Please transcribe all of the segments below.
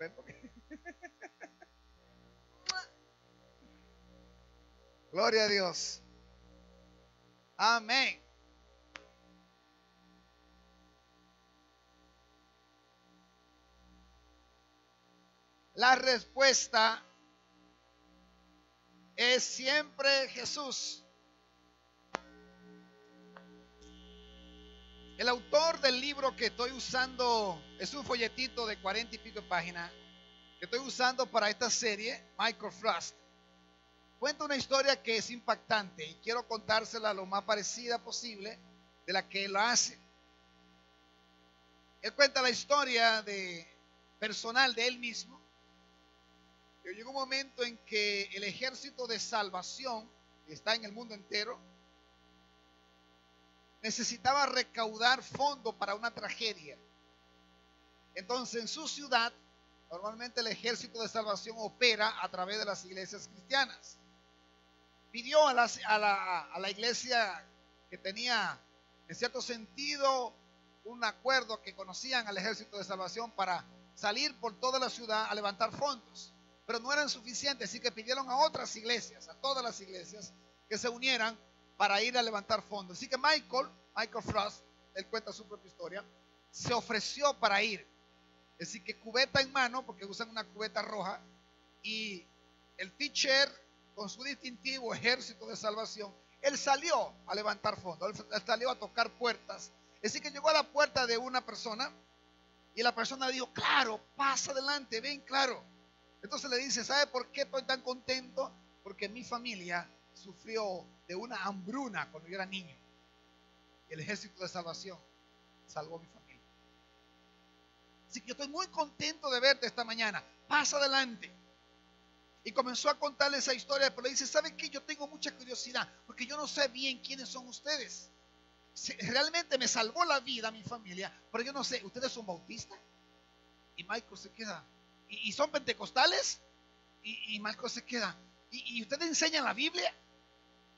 ¿Ven? Porque... Gloria a Dios. Amén. La respuesta es siempre Jesús. El autor del libro que estoy usando es un folletito de 40 y pico de páginas que estoy usando para esta serie, Michael Frost. Cuenta una historia que es impactante y quiero contársela lo más parecida posible de la que él lo hace. Él cuenta la historia personal de él mismo. Que llegó un momento en que el ejército de salvación, que está en el mundo entero, necesitaba recaudar fondos para una tragedia. Entonces, en su ciudad, normalmente el ejército de salvación opera a través de las iglesias cristianas. Pidió a la iglesia que tenía, en cierto sentido, un acuerdo, que conocían al ejército de salvación, para salir por toda la ciudad a levantar fondos. Pero no eran suficientes, así que pidieron a otras iglesias, a todas las iglesias, que se unieran para ir a levantar fondos. Así que Michael Frost, él cuenta su propia historia, se ofreció para ir. Así que cubeta en mano, porque usan una cubeta roja, y el teacher con su distintivo ejército de salvación, él salió a levantar fondos, él salió a tocar puertas. Así que llegó a la puerta de una persona y la persona dijo: claro, pasa adelante, ven, claro. Entonces le dice: ¿sabe por qué estoy tan contento? Porque mi familia sufrió de una hambruna cuando yo era niño. Y el ejército de salvación salvó a mi familia. Así que yo estoy muy contento de verte esta mañana. Pasa adelante. Y comenzó a contarle esa historia, pero le dice: ¿sabe qué? Yo tengo mucha curiosidad, porque yo no sé bien quiénes son ustedes. Realmente me salvó la vida mi familia, pero yo no sé, ¿ustedes son bautistas? Y Michael se queda: ¿y son pentecostales? Y Michael se queda: ¿y ustedes enseñan la Biblia?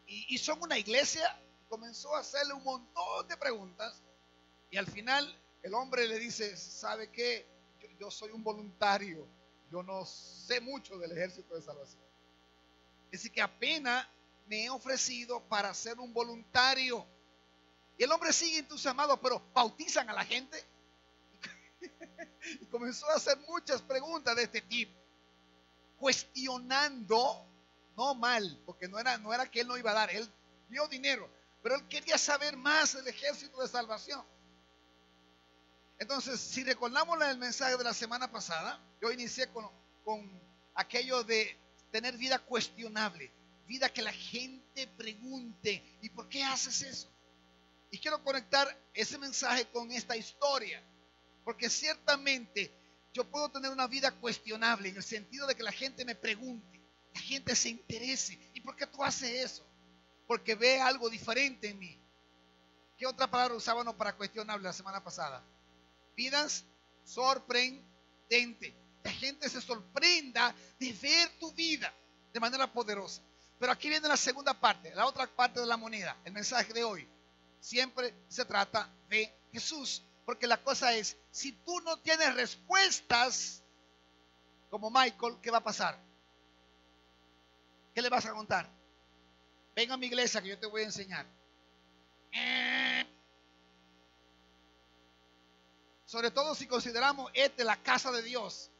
¿Y son una iglesia? Comenzó a hacerle un montón de preguntas, y al final el hombre le dice: ¿sabe qué? Yo soy un voluntario, yo no sé mucho del ejército de salvación. Así que apenas me he ofrecido para ser un voluntario. Y el hombre sigue entusiasmado: pero ¿bautizan a la gente? Y comenzó a hacer muchas preguntas de este tipo, cuestionando, no mal, porque no era que él no iba a dar, él dio dinero, pero él quería saber más del ejército de salvación. Entonces, si recordamos el mensaje de la semana pasada, yo inicié con aquello de tener vida cuestionable, vida que la gente pregunte: ¿y por qué haces eso? Y quiero conectar ese mensaje con esta historia, porque ciertamente yo puedo tener una vida cuestionable en el sentido de que la gente me pregunte, la gente se interese: ¿y por qué tú haces eso? Porque ve algo diferente en mí. ¿Qué otra palabra usábamos para cuestionable la semana pasada? Vidas sorprendentes. La gente se sorprenda de ver tu vida de manera poderosa. Pero aquí viene la segunda parte, la otra parte de la moneda. El mensaje de hoy siempre se trata de Jesús. Porque la cosa es, si tú no tienes respuestas como Michael, ¿qué va a pasar? ¿Qué le vas a contar? Ven a mi iglesia que yo te voy a enseñar. Sobre todo si consideramos la casa de Dios.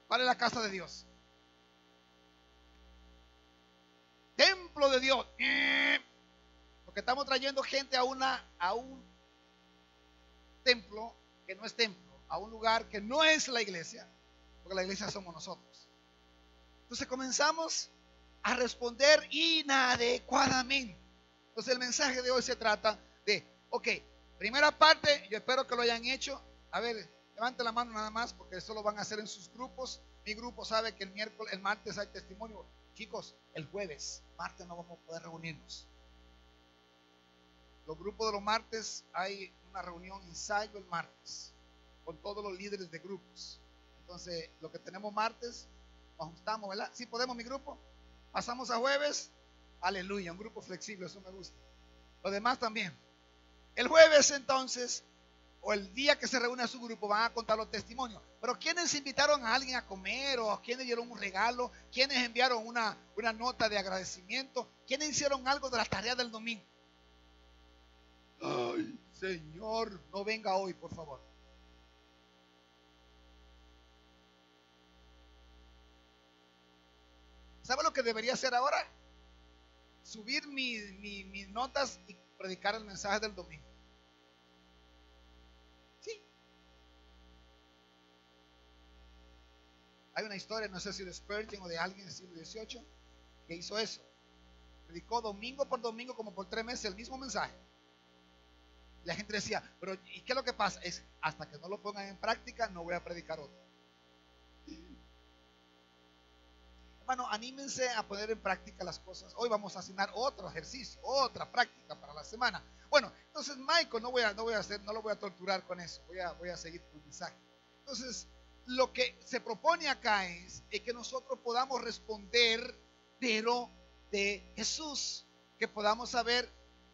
¿Cuál es la casa de Dios? Templo de Dios. Porque estamos trayendo gente a un templo que no es templo, a un lugar que no es la iglesia, porque la iglesia somos nosotros. Entonces comenzamos a responder inadecuadamente. Entonces el mensaje de hoy se trata de, ok, primera parte, yo espero que lo hayan hecho. A ver, levante la mano nada más, porque eso lo van a hacer en sus grupos. Mi grupo sabe que el martes hay testimonio. Chicos, el jueves, martes no vamos a poder reunirnos. Los grupos de los martes, hay una reunión, ensayo el martes, con todos los líderes de grupos. Entonces, lo que tenemos martes, nos ajustamos, ¿verdad? Sí podemos, mi grupo. Pasamos a jueves, aleluya, un grupo flexible, eso me gusta. Lo demás también. El jueves, entonces, o el día que se reúne su grupo van a contar los testimonios. Pero ¿quiénes invitaron a alguien a comer? ¿O quiénes dieron un regalo? ¿Quiénes enviaron una nota de agradecimiento? ¿Quiénes hicieron algo de la tarea del domingo? Ay, Señor, no venga hoy, por favor. ¿Sabe lo que debería hacer ahora? Subir mis notas y predicar el mensaje del domingo. Sí. Hay una historia, no sé si de Spurgeon o de alguien del siglo XVIII, que hizo eso. Predicó domingo por domingo como por 3 meses el mismo mensaje. La gente decía, pero ¿y qué es lo que pasa? Es hasta que no lo pongan en práctica, no voy a predicar otro. Hermano, anímense a poner en práctica las cosas. Hoy vamos a asignar otro ejercicio, otra práctica para la semana. Bueno, entonces Michael, no lo voy a torturar con eso. Voy a seguir con el mensaje. Entonces, lo que se propone acá es que nosotros podamos responder, pero de Jesús, que podamos saber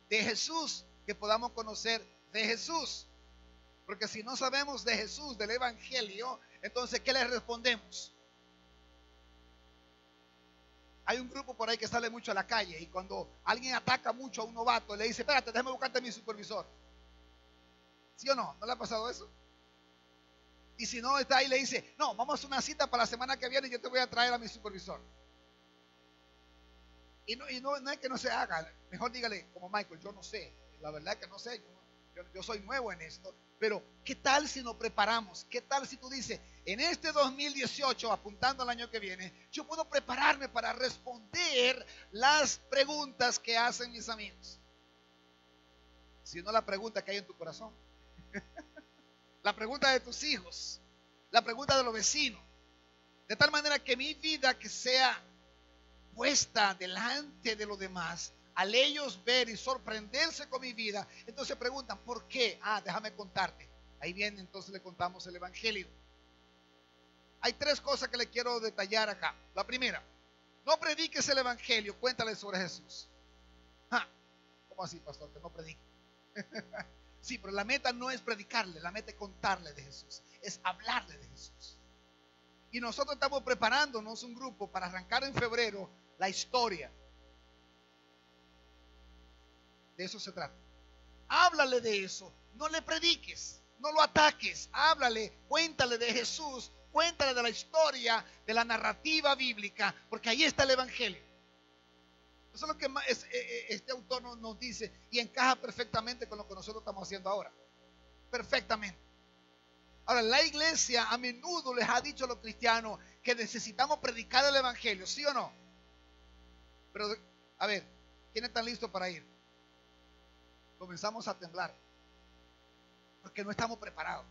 de Jesús, que podamos conocer de Jesús. Porque si no sabemos de Jesús, del Evangelio, entonces, ¿qué le respondemos? Hay un grupo por ahí que sale mucho a la calle y cuando alguien ataca mucho a un novato, le dice, espérate, déjame buscarte a mi supervisor. ¿Sí o no? ¿No le ha pasado eso? Y si no, está ahí y le dice, no, vamos a hacer una cita para la semana que viene y yo te voy a traer a mi supervisor. Y no es que no se haga, mejor dígale, como Michael, yo no sé, la verdad que no sé, yo soy nuevo en esto, pero ¿qué tal si nos preparamos? ¿Qué tal si tú dices, en este 2018, apuntando al año que viene, yo puedo prepararme para responder las preguntas que hacen mis amigos? Si no, la pregunta que hay en tu corazón, la pregunta de tus hijos, la pregunta de los vecinos, de tal manera que mi vida que sea puesta delante de los demás, al ellos ver y sorprenderse con mi vida, entonces preguntan, ¿por qué? Déjame contarte. Ahí viene, entonces le contamos el Evangelio. Hay 3 cosas que le quiero detallar acá. La primera, no prediques el Evangelio, cuéntale sobre Jesús. ¿Cómo así, pastor? Que no predique. Sí, pero la meta no es predicarle, la meta es contarle de Jesús, es hablarle de Jesús. Y nosotros estamos preparándonos un grupo para arrancar en febrero la historia. De eso se trata. Háblale de eso, no le prediques, no lo ataques, háblale, cuéntale de Jesús, cuéntale de la historia, de la narrativa bíblica, porque ahí está el Evangelio. Eso es lo que este autor nos dice y encaja perfectamente con lo que nosotros estamos haciendo ahora. Perfectamente. Ahora, la iglesia a menudo les ha dicho a los cristianos que necesitamos predicar el Evangelio, ¿sí o no? Pero, a ver, ¿quiénes están listos para ir? Comenzamos a temblar porque no estamos preparados.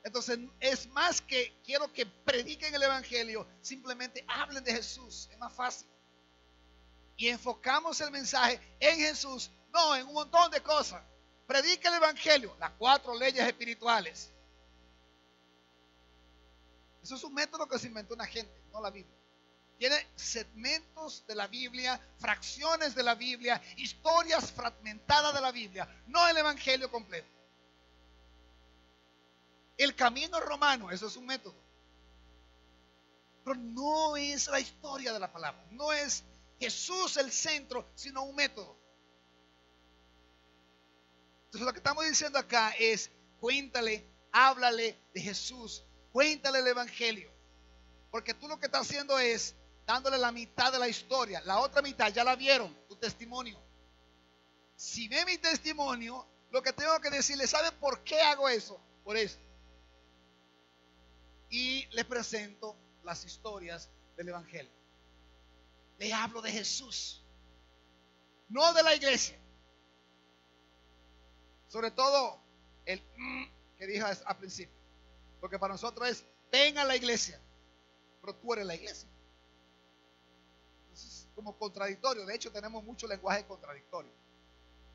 Entonces, es más que quiero que prediquen el Evangelio, simplemente hablen de Jesús, es más fácil. Y enfocamos el mensaje en Jesús, no en un montón de cosas. Predica el Evangelio, las 4 leyes espirituales. Eso es un método que se inventó una gente, no la Biblia. Tiene segmentos de la Biblia, fracciones de la Biblia, historias fragmentadas de la Biblia, no el Evangelio completo. El camino romano, eso es un método. Pero no es la historia de la palabra, no es Jesús el centro, sino un método. Entonces lo que estamos diciendo acá es, cuéntale, háblale de Jesús, cuéntale el Evangelio. Porque tú lo que estás haciendo es dándole la mitad de la historia. La otra mitad ya la vieron, tu testimonio. Si ve mi testimonio, lo que tengo que decirle, ¿sabe por qué hago eso? Por eso. Y les presento las historias del Evangelio. Le hablo de Jesús, no de la iglesia. Sobre todo el que dije al principio. Porque para nosotros es, ven a la iglesia, pero tú eres la iglesia. Entonces, como contradictorio. De hecho, tenemos mucho lenguaje contradictorio.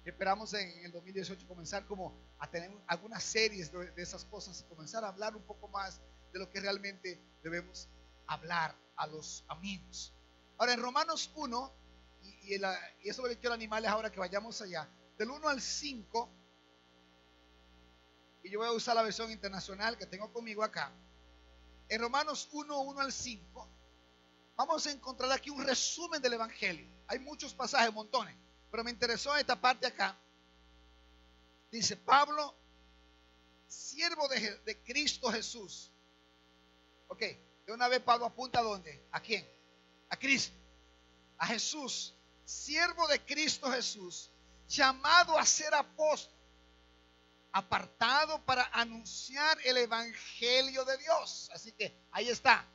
Esperamos en el 2018 comenzar como a tener algunas series de esas cosas y comenzar a hablar un poco más de lo que realmente debemos hablar a los amigos. Ahora, en Romanos 1, y eso es lo que quiero animarles ahora que vayamos allá, del 1 al 5, y yo voy a usar la versión internacional que tengo conmigo acá. En Romanos 1, 1 al 5, vamos a encontrar aquí un resumen del Evangelio. Hay muchos pasajes, montones, pero me interesó esta parte acá. Dice: Pablo, siervo de Cristo Jesús. Ok, de una vez Pablo apunta ¿a dónde? ¿A quién? A Cristo, a Jesús, siervo de Cristo Jesús, llamado a ser apóstol, apartado para anunciar el Evangelio de Dios. Así que ahí está,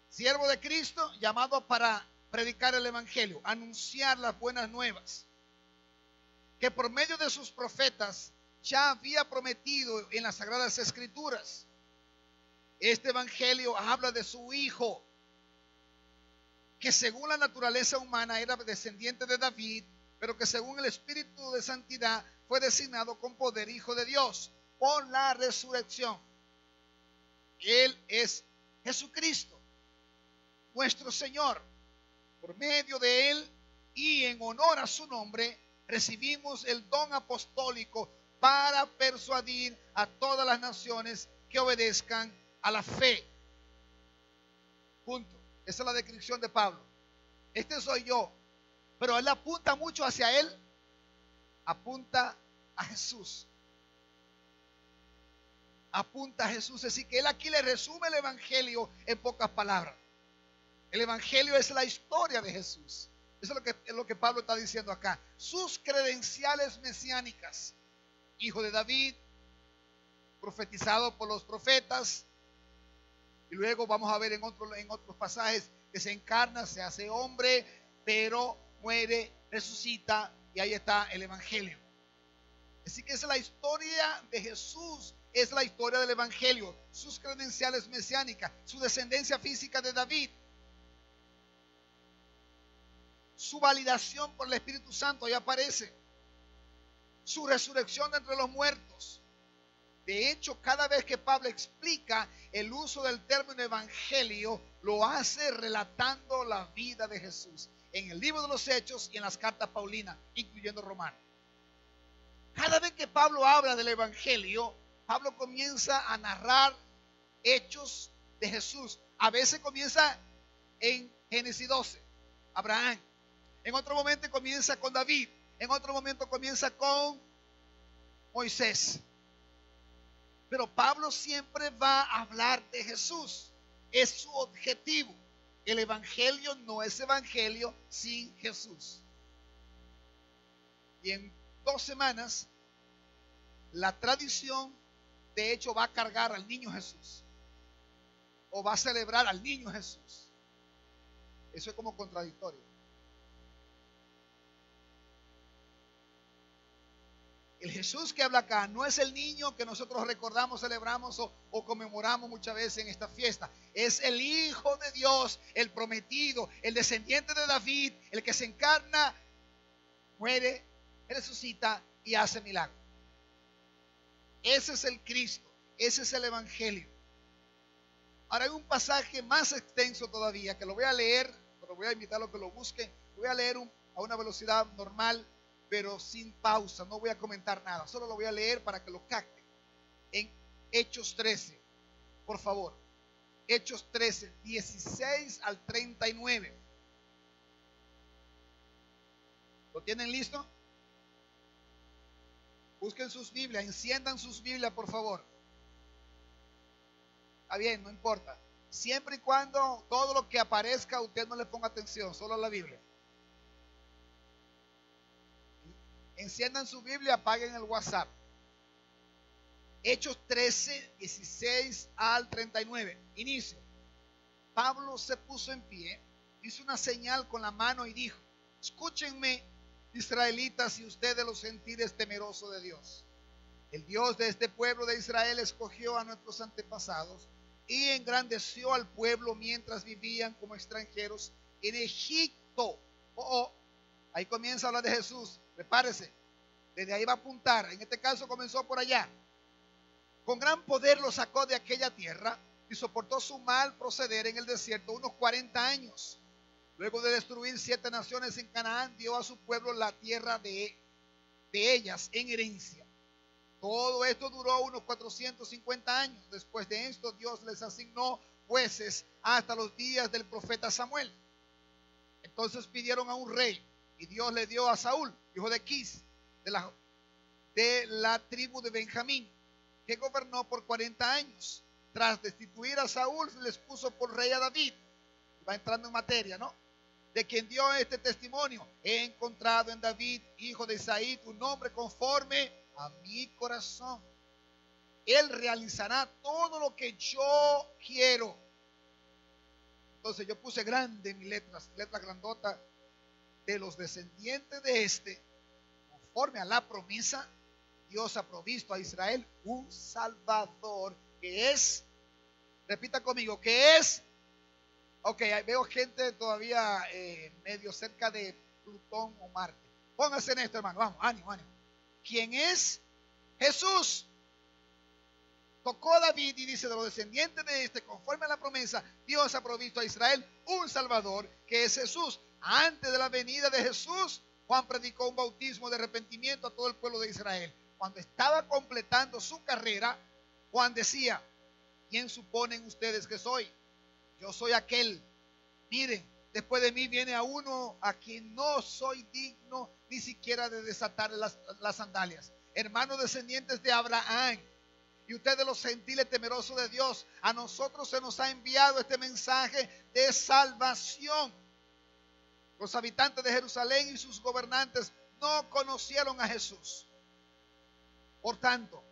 siervo de Cristo, llamado para predicar el Evangelio, anunciar las buenas nuevas, que por medio de sus profetas ya había prometido en las Sagradas Escrituras. Este Evangelio habla de su Hijo, que según la naturaleza humana era descendiente de David, pero que según el Espíritu de Santidad fue designado con poder Hijo de Dios por la resurrección. Él es Jesucristo, nuestro Señor. Por medio de Él y en honor a su nombre, recibimos el don apostólico para persuadir a todas las naciones que obedezcan a la fe. Punto. Esa es la descripción de Pablo. Este soy yo. Pero él apunta mucho hacia él. Apunta a Jesús. Apunta a Jesús. Así que él aquí le resume el Evangelio en pocas palabras. El Evangelio es la historia de Jesús. Eso es lo que Pablo está diciendo acá. Sus credenciales mesiánicas. Hijo de David, profetizado por los profetas. Y luego vamos a ver en otros pasajes que se encarna, se hace hombre, pero muere, resucita, y ahí está el Evangelio. Así que esa es la historia de Jesús, es la historia del Evangelio, sus credenciales mesiánicas, su descendencia física de David, su validación por el Espíritu Santo, ahí aparece, su resurrección de entre los muertos. De hecho, cada vez que Pablo explica el uso del término evangelio, lo hace relatando la vida de Jesús en el libro de los Hechos y en las cartas paulinas, incluyendo Romanos. Cada vez que Pablo habla del evangelio, Pablo comienza a narrar hechos de Jesús. A veces comienza en Génesis 12, Abraham. En otro momento comienza con David. En otro momento comienza con Moisés. Pero Pablo siempre va a hablar de Jesús. Es su objetivo. El evangelio no es evangelio sin Jesús. Y en 2 semanas, la tradición de hecho va a cargar al niño Jesús. O va a celebrar al niño Jesús. Eso es como contradictorio. El Jesús que habla acá no es el niño que nosotros recordamos, celebramos o conmemoramos muchas veces en esta fiesta. Es el Hijo de Dios, el prometido, el descendiente de David, el que se encarna, muere, resucita y hace milagros. Ese es el Cristo, ese es el Evangelio. Ahora hay un pasaje más extenso todavía que lo voy a leer, pero voy a invitarlo a que lo busquen. Voy a leer a una velocidad normal, pero sin pausa, no voy a comentar nada, solo lo voy a leer para que lo capten. En Hechos 13, por favor, Hechos 13, 16 al 39. ¿Lo tienen listo? Busquen sus Biblias, enciendan sus Biblias, por favor. Está bien, no importa. Siempre y cuando todo lo que aparezca usted no le ponga atención, solo la Biblia. Enciendan su Biblia, apaguen el WhatsApp. Hechos 13, 16 al 39. Inicio. Pablo se puso en pie, hizo una señal con la mano y dijo: escúchenme, israelitas, y ustedes los gentiles temerosos de Dios. El Dios de este pueblo de Israel escogió a nuestros antepasados y engrandeció al pueblo mientras vivían como extranjeros en Egipto. Ahí comienza a hablar de Jesús. Prepárese, desde ahí va a apuntar. En este caso comenzó por allá. Con gran poder lo sacó de aquella tierra y soportó su mal proceder en el desierto unos 40 años. Luego de destruir 7 naciones en Canaán, dio a su pueblo la tierra de ellas en herencia. Todo esto duró unos 450 años. Después de esto, Dios les asignó jueces hasta los días del profeta Samuel. Entonces pidieron a un rey y Dios le dio a Saúl, hijo de Quis, de la tribu de Benjamín, que gobernó por 40 años. Tras destituir a Saúl, les puso por rey a David. Va entrando en materia, ¿no? De quien dio este testimonio: he encontrado en David, hijo de Isaí, un hombre conforme a mi corazón. Él realizará todo lo que yo quiero. Entonces yo puse grande en mis letras grandotas: de los descendientes de este, conforme a la promesa, Dios ha provisto a Israel un Salvador, que es, repita conmigo, que es, ok, veo gente todavía medio cerca de Plutón o Marte. Pónganse en esto, hermano, vamos, ánimo, ánimo. ¿Quién es? Jesús. Tocó David y dice: de los descendientes de este, conforme a la promesa, Dios ha provisto a Israel un Salvador, que es Jesús. Antes de la venida de Jesús, Juan predicó un bautismo de arrepentimiento a todo el pueblo de Israel. Cuando estaba completando su carrera, Juan decía: ¿quién suponen ustedes que soy? Yo soy aquel. Miren, después de mí viene a uno a quien no soy digno ni siquiera de desatarle las sandalias. Hermanos descendientes de Abraham, y ustedes los gentiles temerosos de Dios, a nosotros se nos ha enviado este mensaje de salvación. Los habitantes de Jerusalén y sus gobernantes no conocieron a Jesús. Por tanto,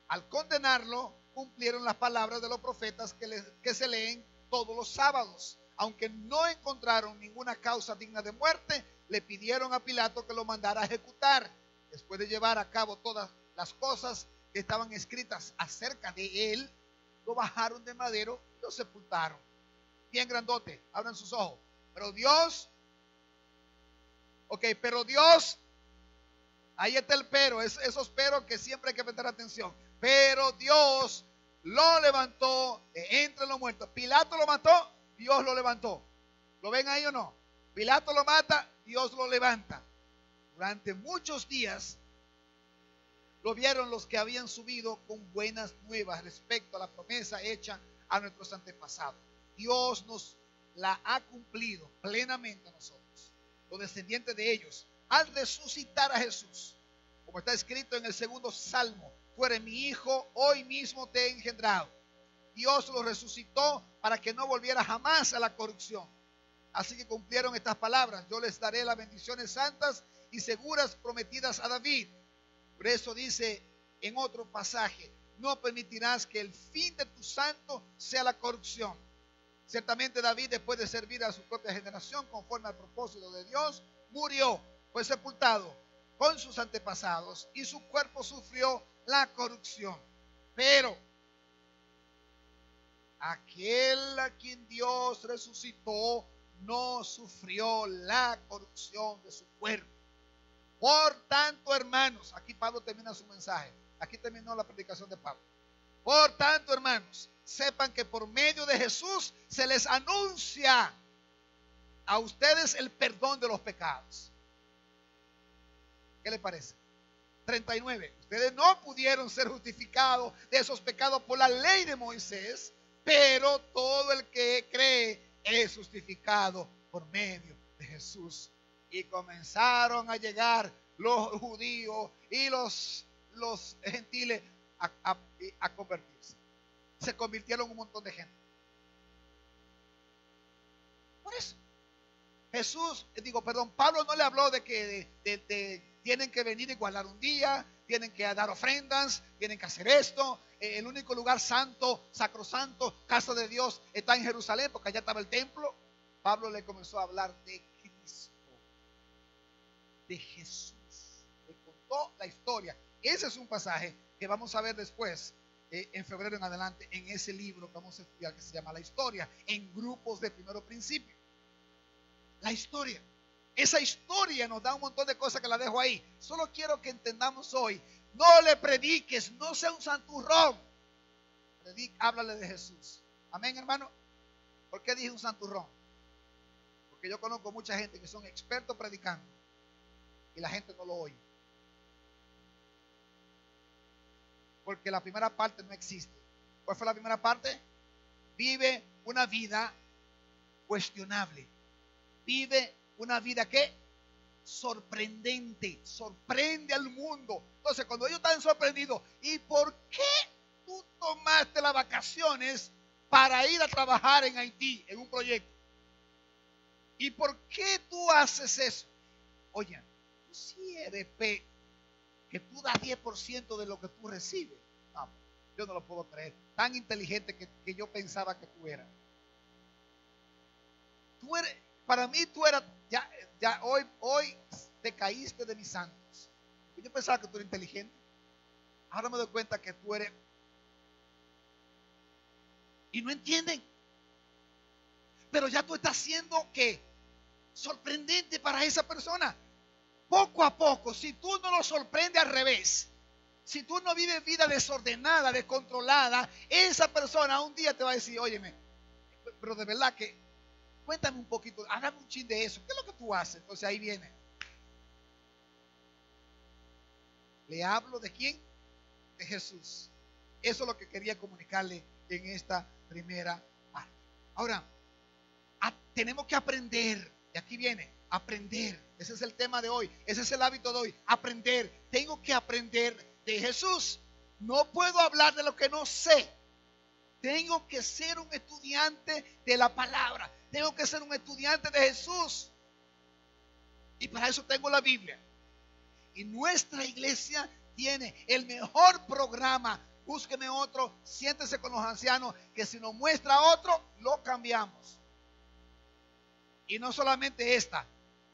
al condenarlo, cumplieron las palabras de los profetas que se leen todos los sábados. Aunque no encontraron ninguna causa digna de muerte, le pidieron a Pilato que lo mandara a ejecutar. Después de llevar a cabo todas las cosas que estaban escritas acerca de él, lo bajaron de madero y lo sepultaron. Bien grandote, abran sus ojos. Pero Dios, ahí está el pero, esos peros que siempre hay que prestar atención. Pero Dios lo levantó de entre los muertos. Pilato lo mató, Dios lo levantó. ¿Lo ven ahí o no? Pilato lo mata, Dios lo levanta. Durante muchos días lo vieron los que habían subido con buenas nuevas respecto a la promesa hecha a nuestros antepasados. Dios nos la ha cumplido plenamente a nosotros, los descendientes de ellos, al resucitar a Jesús. Como está escrito en el segundo salmo: tú eres mi hijo, hoy mismo te he engendrado. Dios lo resucitó para que no volviera jamás a la corrupción. Así que cumplieron estas palabras: yo les daré las bendiciones santas y seguras prometidas a David. Por eso dice en otro pasaje: no permitirás que el fin de tu santo sea la corrupción. Ciertamente David, después de servir a su propia generación conforme al propósito de Dios, murió, fue sepultado con sus antepasados y su cuerpo sufrió la corrupción. Pero aquel a quien Dios resucitó no sufrió la corrupción de su cuerpo. Por tanto, hermanos, aquí Pablo termina su mensaje. Aquí terminó la predicación de Pablo. Por tanto, hermanos, sepan que por medio de Jesús se les anuncia a ustedes el perdón de los pecados. ¿Qué les parece? 39. Ustedes no pudieron ser justificados de esos pecados por la ley de Moisés, pero todo el que cree es justificado por medio de Jesús. Y comenzaron a llegar los judíos y los gentiles a convertirse. Se convirtieron un montón de gente. Por eso Pablo no le habló de que tienen que venir y guardar un día, tienen que dar ofrendas, tienen que hacer esto. El único lugar santo, sacrosanto, casa de Dios está en Jerusalén, porque allá estaba el templo. Pablo le comenzó a hablar de Cristo, de Jesús. Le contó la historia. Ese es un pasaje que vamos a ver después, en febrero en adelante, en ese libro que vamos a estudiar, que se llama La Historia, en grupos de primero principio. La historia. Esa historia nos da un montón de cosas que la dejo ahí. Solo quiero que entendamos hoy: no le prediques, no sea un santurrón. Háblale de Jesús. Amén, hermano. ¿Por qué dije un santurrón? Porque yo conozco mucha gente que son expertos predicando y la gente no lo oye. porque la primera parte no existe. ¿Cuál fue la primera parte? Vive una vida cuestionable. Vive una vida que sorprendente, sorprende al mundo. Entonces, cuando ellos están sorprendidos, ¿y por qué tú tomaste las vacaciones para ir a trabajar en Haití en un proyecto? ¿Y por qué tú haces eso? Oye, tú sí eres que tú das 10% de lo que tú recibes. No, yo no lo puedo creer. Tan inteligente que yo pensaba que tú eras. Tú eres, para mí tú eras, ya hoy te caíste de mis santos. Yo pensaba que tú eres inteligente. Ahora me doy cuenta que tú eres. Y no entienden. Pero ya tú estás haciendo que sorprendente para esa persona. Poco a poco, si tú no lo sorprendes al revés, si tú no vives vida desordenada, descontrolada, esa persona un día te va a decir, óyeme, pero de verdad que, cuéntame un poquito, hágame un chin de eso, ¿qué es lo que tú haces? Entonces ahí viene. Le hablo de quién? De Jesús. Eso es lo que quería comunicarle en esta primera parte. Ahora, tenemos que aprender, y aquí viene, aprender. Ese es el tema de hoy, ese es el hábito de hoy, aprender. Tengo que aprender de Jesús. No puedo hablar de lo que no sé. Tengo que ser un estudiante de la palabra. Tengo que ser un estudiante de Jesús. Y para eso tengo la Biblia. Y nuestra iglesia tiene el mejor programa. Búsqueme otro, siéntese con los ancianos, que si nos muestra otro, lo cambiamos. Y no solamente esta,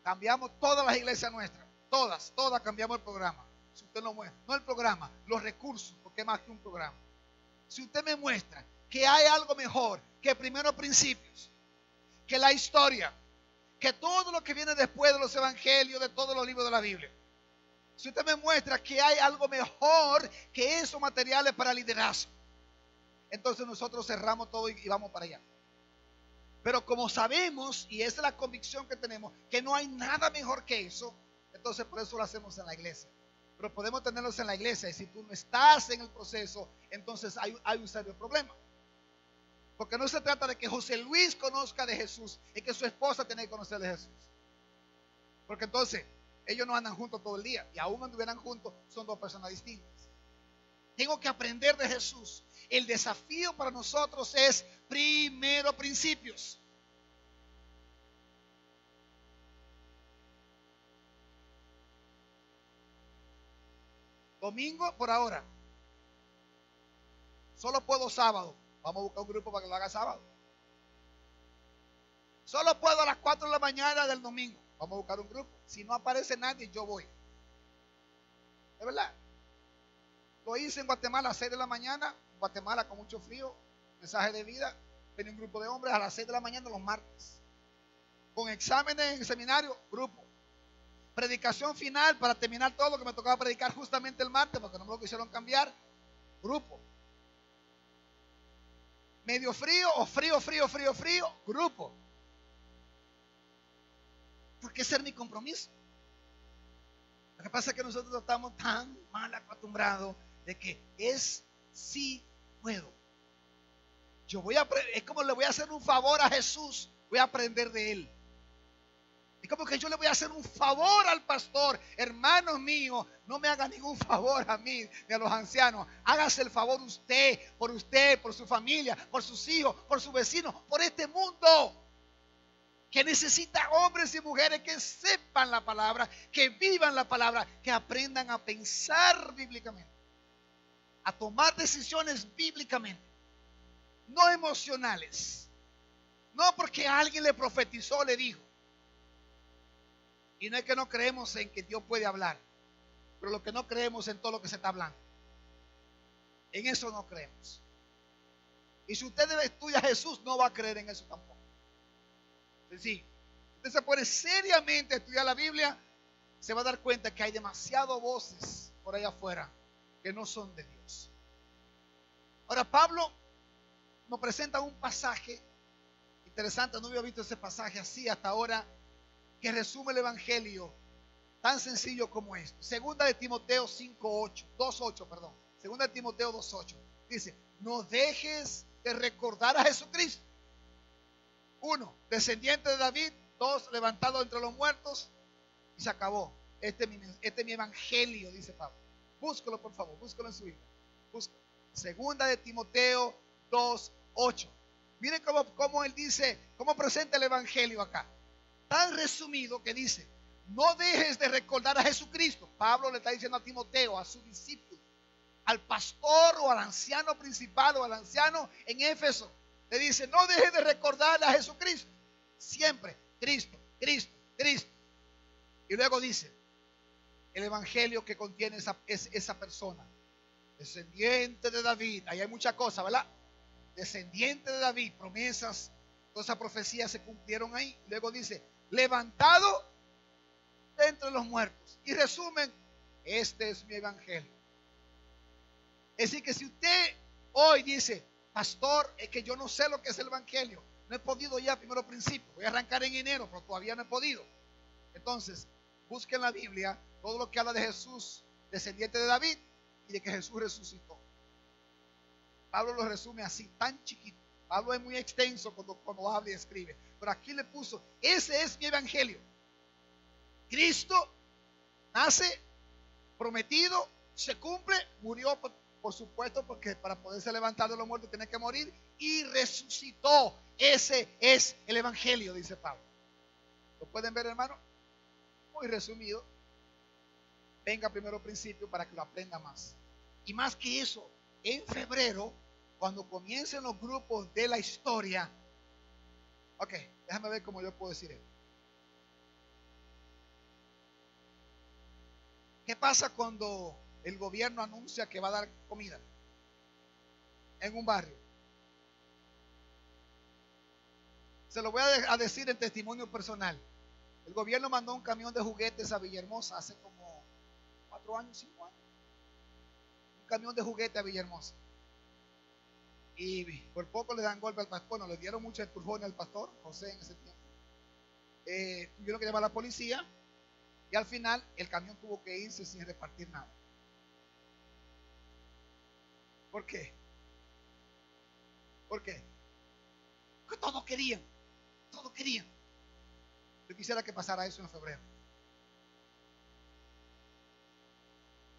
cambiamos todas las iglesias nuestras. Todas cambiamos el programa. Si usted no muestra, no el programa, los recursos, porque es más que un programa. Si usted me muestra que hay algo mejor que primeros principios, que la historia, que todo lo que viene después de los evangelios, de todos los libros de la Biblia. Si usted me muestra que hay algo mejor que esos materiales para liderazgo, entonces nosotros cerramos todo y vamos para allá. Pero como sabemos, y esa es la convicción que tenemos, que no hay nada mejor que eso, entonces por eso lo hacemos en la iglesia. Pero podemos tenerlos en la iglesia, y si tú no estás en el proceso, entonces hay un serio problema. Porque no se trata de que José Luis conozca de Jesús y que su esposa tiene que conocer de Jesús. Porque entonces ellos no andan juntos todo el día, y aún anduvieran juntos, son dos personas distintas. Tengo que aprender de Jesús. El desafío para nosotros es primero principios. Domingo por ahora. Solo puedo sábado. Vamos a buscar un grupo para que lo haga sábado. Solo puedo a las 4 de la mañana del domingo. Vamos a buscar un grupo. Si no aparece nadie, yo voy. ¿Es verdad? Lo hice en Guatemala a las 6 de la mañana. Guatemala con mucho frío. Mensaje de vida. Venía un grupo de hombres a las 6 de la mañana los martes. Con exámenes en el seminario, grupo. Predicación final para terminar todo lo que me tocaba predicar justamente el martes, porque no me lo quisieron cambiar. Grupo. Medio frío o frío, grupo. Porque ese es mi compromiso. Lo que pasa es que nosotros estamos tan mal acostumbrados de que es sí puedo. Es como le voy a hacer un favor a Jesús, voy a aprender de él. Es como que yo le voy a hacer un favor al pastor. Hermanos míos, no me haga ningún favor a mí ni a los ancianos. Hágase el favor usted, por su familia, por sus hijos, por sus vecinos, por este mundo que necesita hombres y mujeres que sepan la palabra, que vivan la palabra, que aprendan a pensar bíblicamente, a tomar decisiones bíblicamente, no emocionales, no porque alguien le profetizó, le dijo. Y no es que no creemos en que Dios puede hablar, pero lo que no creemos en todo lo que se está hablando. En eso no creemos. Y si usted estudia a Jesús, no va a creer en eso tampoco. Sí, usted se pone seriamente a estudiar la Biblia, se va a dar cuenta que hay demasiadas voces por allá afuera que no son de Dios. Ahora Pablo nos presenta un pasaje interesante. No había visto ese pasaje así hasta ahora, que resume el evangelio tan sencillo como esto. Segunda de Timoteo 2:8, perdón. Segunda de Timoteo 2:8. Dice, no dejes de recordar a Jesucristo. 1, descendiente de David. 2, levantado entre los muertos. Y se acabó. Este es mi evangelio, dice Pablo. Búscalo, por favor, búscalo en su Biblia. Búscalo. Segunda de Timoteo 2:8. Miren cómo él dice, cómo presenta el evangelio acá. Tan resumido que dice, no dejes de recordar a Jesucristo. Pablo le está diciendo a Timoteo, a su discípulo, al pastor o al anciano principal o al anciano en Éfeso. Le dice, no dejes de recordar a Jesucristo. Siempre, Cristo, Cristo, Cristo. Y luego dice, el evangelio que contiene esa persona, descendiente de David. Ahí hay muchas cosas, ¿verdad? Descendiente de David, promesas, todas esas profecías se cumplieron ahí. Luego dice, levantado de entre los muertos. Y resumen, este es mi evangelio. Es decir, que si usted hoy dice, pastor, es que yo no sé lo que es el evangelio, no he podido ya primero principio, voy a arrancar en enero, pero todavía no he podido. Entonces, busquen la Biblia todo lo que habla de Jesús, descendiente de David, y de que Jesús resucitó. Pablo lo resume así, tan chiquito. Pablo es muy extenso cuando habla y escribe, pero aquí le puso, ese es mi evangelio. Cristo nace, prometido, se cumple, murió por supuesto, porque para poderse levantar de los muertos tiene que morir, y resucitó. Ese es el evangelio, dice Pablo. ¿Lo pueden ver, hermano? Muy resumido. Venga primero principio para que lo aprenda más. Y más que eso, en febrero, cuando comiencen los grupos de la historia, ok, déjame ver cómo yo puedo decir esto. ¿Qué pasa cuando el gobierno anuncia que va a dar comida en un barrio? Se lo voy a decir en testimonio personal. El gobierno mandó un camión de juguetes a Villahermosa hace como 4 años, 5 años. Un camión de juguetes a Villahermosa. Y por poco le dan golpe al pastor. Bueno, le dieron mucho empujón al pastor, José, en ese tiempo. Tuvieron que llamar a la policía. Y al final el camión tuvo que irse sin repartir nada. ¿Por qué? ¿Por qué? Porque todos querían. Todos querían. Yo quisiera que pasara eso en febrero.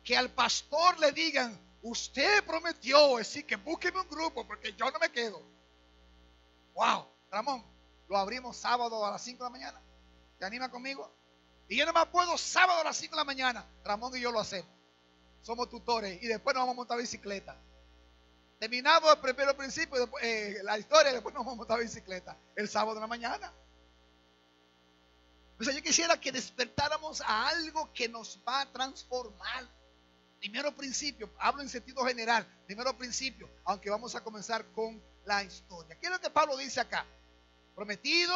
Que al pastor le digan, usted prometió, es decir, que búsqueme un grupo porque yo no me quedo. Wow, Ramón, lo abrimos sábado a las 5 de la mañana. ¿Te anima conmigo? Y yo nomás puedo sábado a las 5 de la mañana. Ramón y yo lo hacemos. Somos tutores y después nos vamos a montar bicicleta. Terminamos el primero principio, después, la historia, y después nos vamos a montar bicicleta el sábado de la mañana. O sea, yo quisiera que despertáramos a algo que nos va a transformar. Primero principio, hablo en sentido general. Primero principio, aunque vamos a comenzar con la historia. ¿Qué es lo que Pablo dice acá? Prometido,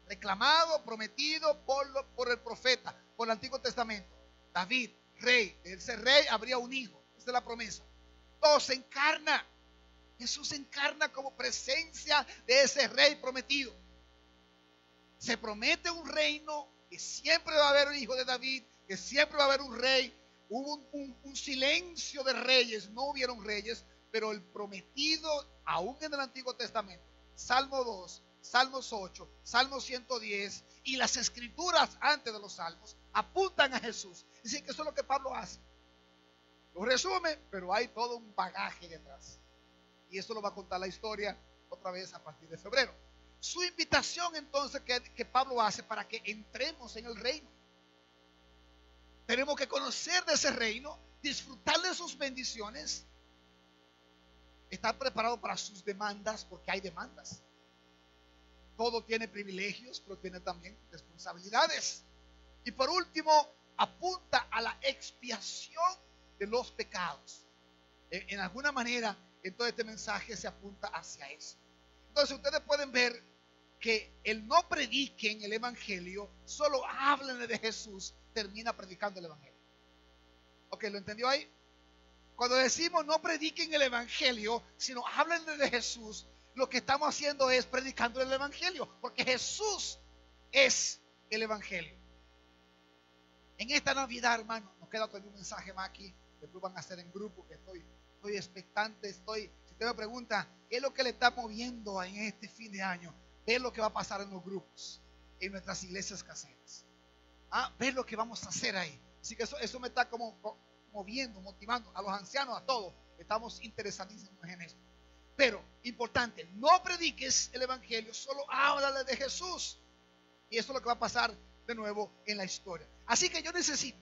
reclamado, prometido por el profeta, por el Antiguo Testamento. David, rey. De ese rey habría un hijo. Esa es la promesa. Todo se encarna. Jesús se encarna como presencia de ese rey prometido. Se promete un reino, que siempre va a haber un hijo de David, que siempre va a haber un rey. Hubo un silencio de reyes, no hubieron reyes, pero el prometido, aún en el Antiguo Testamento, Salmo 2, Salmos 8, Salmo 110 y las escrituras antes de los salmos apuntan a Jesús. Dicen que eso es lo que Pablo hace. Lo resume, pero hay todo un bagaje detrás. Y eso lo va a contar la historia otra vez a partir de febrero. Su invitación entonces que Pablo hace para que entremos en el reino. Tenemos que conocer de ese reino, disfrutar de sus bendiciones, estar preparado para sus demandas, porque hay demandas. Todo tiene privilegios, pero tiene también responsabilidades. Y por último, apunta a la expiación de los pecados. En alguna manera, en todo este mensaje se apunta hacia eso. Entonces ustedes pueden ver que el no prediquen el evangelio, solo hablen de Jesús, termina predicando el evangelio. Ok, ¿lo entendió ahí? Cuando decimos no prediquen el evangelio, sino hablen de Jesús, lo que estamos haciendo es predicando el evangelio, porque Jesús es el evangelio. En esta Navidad, hermano, nos queda todavía un mensaje más aquí. después van a ser en grupo, que estoy expectante, si usted me pregunta, ¿qué es lo que le está moviendo en este fin de año? Ver lo que va a pasar en los grupos, en nuestras iglesias caseras. Ver lo que vamos a hacer ahí. Así que eso me está como moviendo, motivando a los ancianos, a todos. Estamos interesadísimos en esto. Pero, importante, no prediques el evangelio, solo háblale de Jesús. Y eso es lo que va a pasar de nuevo en la historia. Así que yo necesito,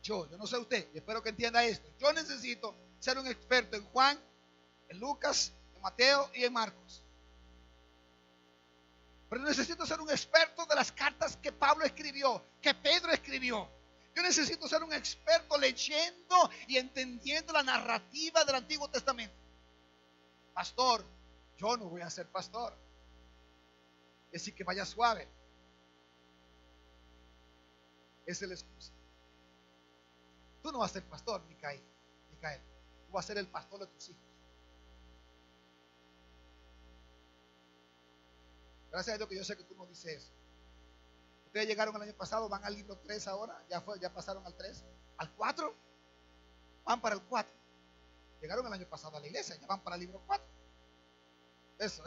yo no sé usted, y espero que entienda esto, yo necesito ser un experto en Juan, en Lucas, en Mateo y en Marcos. Pero necesito ser un experto de las cartas que Pablo escribió, que Pedro escribió. Yo necesito ser un experto leyendo y entendiendo la narrativa del Antiguo Testamento. Pastor, yo no voy a ser pastor. Es decir, que vaya suave. Esa es la excusa. Tú no vas a ser pastor, Micael. Tú vas a ser el pastor de tus hijos. Gracias a Dios que yo sé que tú no dices eso. Ustedes llegaron el año pasado, van al libro 3 ahora, ya pasaron al 3, al 4, van para el 4. Llegaron el año pasado a la iglesia, ya van para el libro 4. Eso.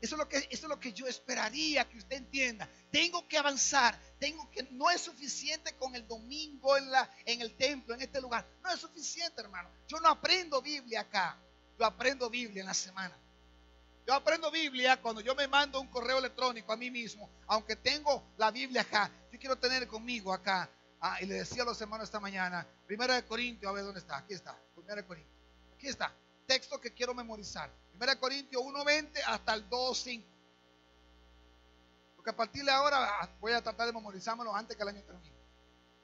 Eso es lo que yo esperaría que usted entienda. Tengo que avanzar. No es suficiente con el domingo en el templo, en este lugar. No es suficiente, hermano. Yo no aprendo Biblia acá. Yo aprendo Biblia en la semana. Yo aprendo Biblia cuando yo me mando un correo electrónico a mí mismo. Aunque tengo la Biblia acá, yo quiero tener conmigo acá. Y le decía a los hermanos esta mañana, 1 Corintios, a ver dónde está. Aquí está, 1 Corintios. Aquí está, texto que quiero memorizar. 1 Corintios 1:20 hasta el 2:5. Porque a partir de ahora voy a tratar de memorizármelo antes que el año termine.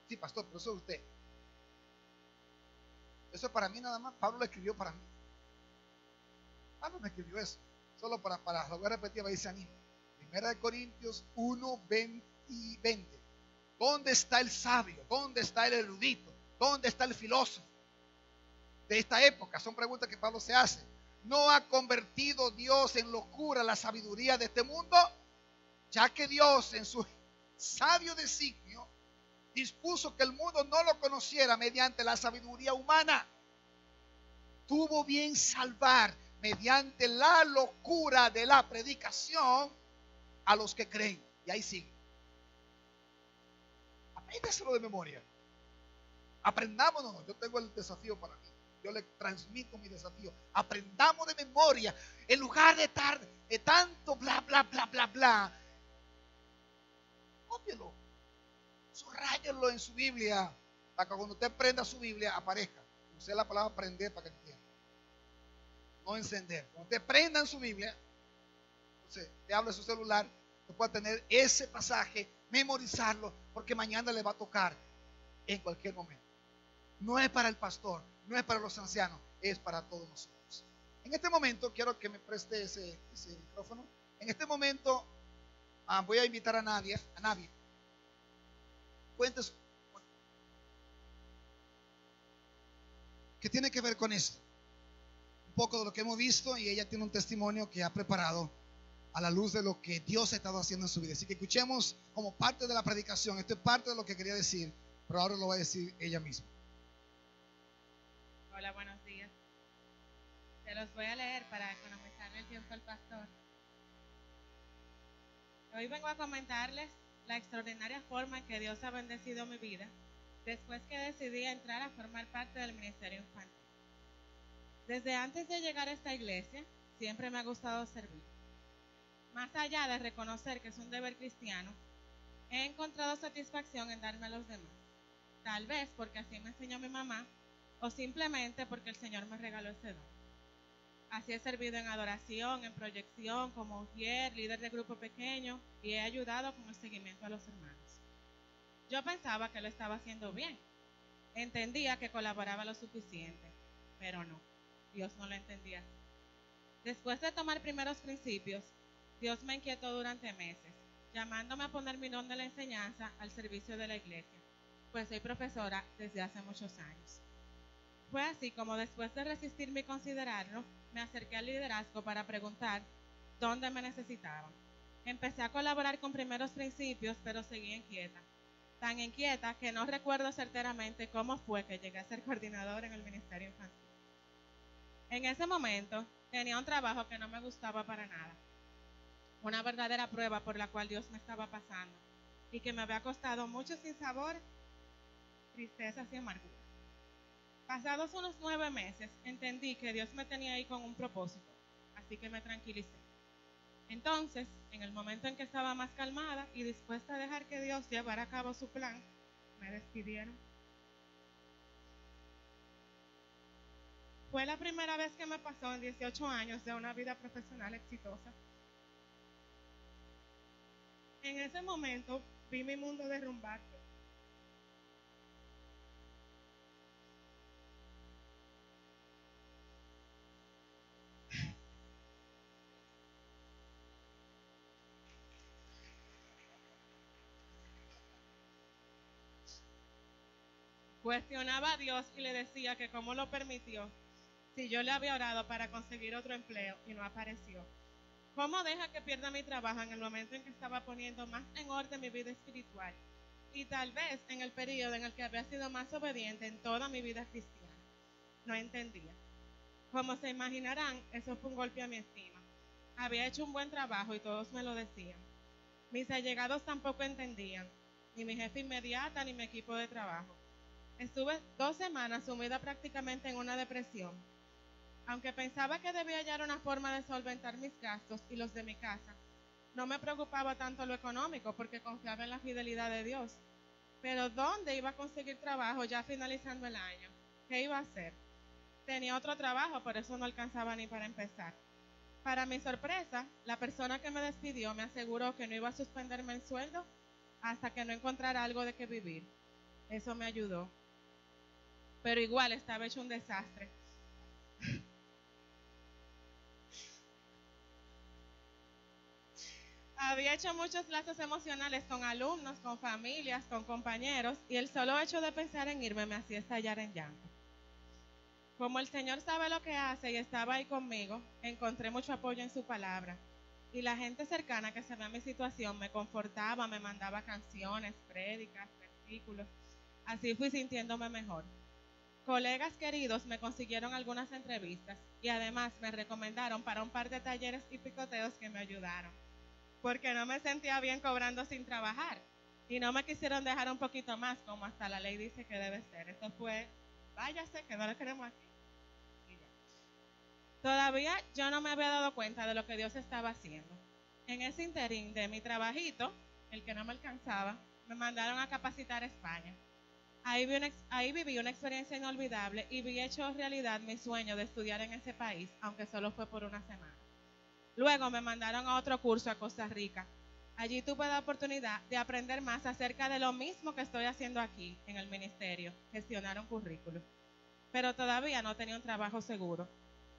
Sí, pastor, pero eso es usted. Eso es para mí nada más. Pablo lo escribió para mí. Pablo me escribió eso. Solo para lo voy a repetir, va a decir animo. 1 Corintios 1:20. ¿Dónde está el sabio? ¿Dónde está el erudito? ¿Dónde está el filósofo de esta época? Son preguntas que Pablo se hace. ¿No ha convertido Dios en locura la sabiduría de este mundo? Ya que Dios en su sabio designio dispuso que el mundo no lo conociera mediante la sabiduría humana. Tuvo bien salvar mediante la locura de la predicación a los que creen. Y ahí sigue. Apréndaselo de memoria. Aprendámonos. Yo tengo el desafío para mí. Yo le transmito mi desafío. Aprendamos de memoria. En lugar de estar de tanto bla, bla, bla, bla, bla. Cópielo. Subrayelo en su Biblia. Para que cuando usted prenda su Biblia aparezca. Use la palabra aprender para que entienda. No encender. Cuando usted prenda en su Biblia, entonces te habla su celular, usted puede tener ese pasaje, memorizarlo, porque mañana le va a tocar en cualquier momento. No es para el pastor, no es para los ancianos, es para todos nosotros. En este momento, quiero que me preste ese micrófono. En este momento voy a invitar a Nadia. Cuentes ¿qué tiene que ver con esto? Un poco de lo que hemos visto, y ella tiene un testimonio que ha preparado a la luz de lo que Dios ha estado haciendo en su vida. Así que escuchemos como parte de la predicación. Esto es parte de lo que quería decir, pero ahora lo va a decir ella misma. Hola, buenos días. Se los voy a leer para economizarle el tiempo al pastor. Hoy vengo a comentarles la extraordinaria forma en que Dios ha bendecido mi vida después que decidí entrar a formar parte del ministerio infantil. Desde antes de llegar a esta iglesia, siempre me ha gustado servir. Más allá de reconocer que es un deber cristiano, he encontrado satisfacción en darme a los demás. Tal vez porque así me enseñó mi mamá, o simplemente porque el Señor me regaló ese don. Así he servido en adoración, en proyección, como ujier, líder de grupo pequeño, y he ayudado con el seguimiento a los hermanos. Yo pensaba que lo estaba haciendo bien. Entendía que colaboraba lo suficiente, pero no, Dios no lo entendía. Después de tomar primeros principios, Dios me inquietó durante meses, llamándome a poner mi don de la enseñanza al servicio de la iglesia, pues soy profesora desde hace muchos años. Fue así como después de resistirme y considerarlo, me acerqué al liderazgo para preguntar dónde me necesitaban. Empecé a colaborar con primeros principios, pero seguí inquieta. tan inquieta que no recuerdo certeramente cómo fue que llegué a ser coordinadora en el Ministerio Infantil. En ese momento tenía un trabajo que no me gustaba para nada, una verdadera prueba por la cual Dios me estaba pasando y que me había costado mucho sinsabor, tristezas y amargura. Pasados unos 9 meses, entendí que Dios me tenía ahí con un propósito, así que me tranquilicé. Entonces, en el momento en que estaba más calmada y dispuesta a dejar que Dios llevara a cabo su plan, me despidieron. Fue la primera vez que me pasó en 18 años de una vida profesional exitosa. En ese momento vi mi mundo derrumbarse. Cuestionaba a Dios y le decía que cómo lo permitió si yo le había orado para conseguir otro empleo y no apareció. ¿Cómo deja que pierda mi trabajo en el momento en que estaba poniendo más en orden mi vida espiritual? Y tal vez en el periodo en el que había sido más obediente en toda mi vida cristiana. No entendía. Como se imaginarán, eso fue un golpe a mi estima. Había hecho un buen trabajo y todos me lo decían. Mis allegados tampoco entendían, ni mi jefe inmediata ni mi equipo de trabajo. Estuve 2 semanas sumida prácticamente en una depresión. Aunque pensaba que debía hallar una forma de solventar mis gastos y los de mi casa, no me preocupaba tanto lo económico porque confiaba en la fidelidad de Dios. Pero ¿dónde iba a conseguir trabajo ya finalizando el año? ¿Qué iba a hacer? Tenía otro trabajo, por eso no alcanzaba ni para empezar. Para mi sorpresa, la persona que me despidió me aseguró que no iba a suspenderme el sueldo hasta que no encontrara algo de qué vivir. Eso me ayudó. Pero igual estaba hecho un desastre. Había hecho muchos lazos emocionales con alumnos, con familias, con compañeros, y el solo hecho de pensar en irme me hacía estallar en llanto. Como el Señor sabe lo que hace y estaba ahí conmigo, encontré mucho apoyo en su palabra. Y la gente cercana que sabía mi situación me confortaba, me mandaba canciones, prédicas, versículos. Así fui sintiéndome mejor. Colegas queridos me consiguieron algunas entrevistas y además me recomendaron para un par de talleres y picoteos que me ayudaron, porque no me sentía bien cobrando sin trabajar y no me quisieron dejar un poquito más como hasta la ley dice que debe ser. Esto fue, váyase que no lo queremos aquí. Y ya. Todavía yo no me había dado cuenta de lo que Dios estaba haciendo. En ese interín de mi trabajito, el que no me alcanzaba, me mandaron a capacitar a España. Ahí viví una experiencia inolvidable y vi hecho realidad mi sueño de estudiar en ese país, aunque solo fue por una semana. Luego me mandaron a otro curso a Costa Rica. Allí tuve la oportunidad de aprender más acerca de lo mismo que estoy haciendo aquí en el ministerio, gestionar un currículo. Pero todavía no tenía un trabajo seguro.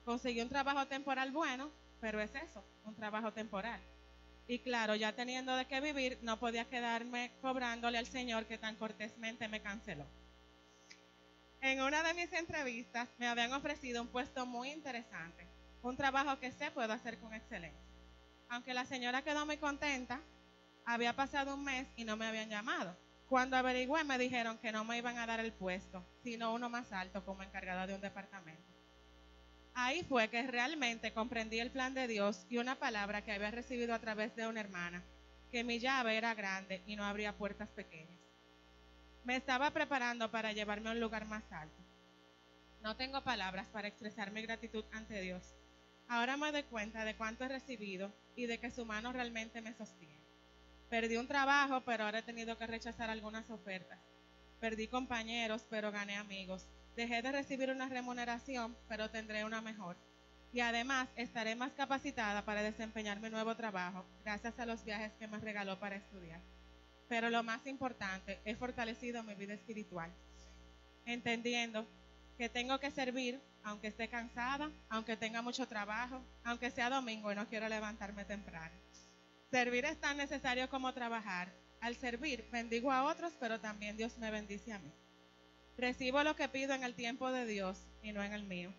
Conseguí un trabajo temporal bueno, pero es eso, un trabajo temporal. Y claro, ya teniendo de qué vivir, no podía quedarme cobrándole al Señor que tan cortésmente me canceló. En una de mis entrevistas me habían ofrecido un puesto muy interesante, un trabajo que sé puedo hacer con excelencia. Aunque la señora quedó muy contenta, había pasado un mes y no me habían llamado. Cuando averigüé me dijeron que no me iban a dar el puesto, sino uno más alto como encargada de un departamento. Ahí fue que realmente comprendí el plan de Dios y una palabra que había recibido a través de una hermana, que mi llave era grande y no abría puertas pequeñas. Me estaba preparando para llevarme a un lugar más alto. No tengo palabras para expresar mi gratitud ante Dios. Ahora me doy cuenta de cuánto he recibido y de que su mano realmente me sostiene. Perdí un trabajo, pero ahora he tenido que rechazar algunas ofertas. Perdí compañeros, pero gané amigos. Dejé de recibir una remuneración, pero tendré una mejor. Y además estaré más capacitada para desempeñar mi nuevo trabajo, gracias a los viajes que me regaló para estudiar. Pero lo más importante, he fortalecido mi vida espiritual, entendiendo que tengo que servir, aunque esté cansada, aunque tenga mucho trabajo, aunque sea domingo y no quiero levantarme temprano. Servir es tan necesario como trabajar. Al servir, bendigo a otros, pero también Dios me bendice a mí. Recibo lo que pido en el tiempo de Dios y no en el mío.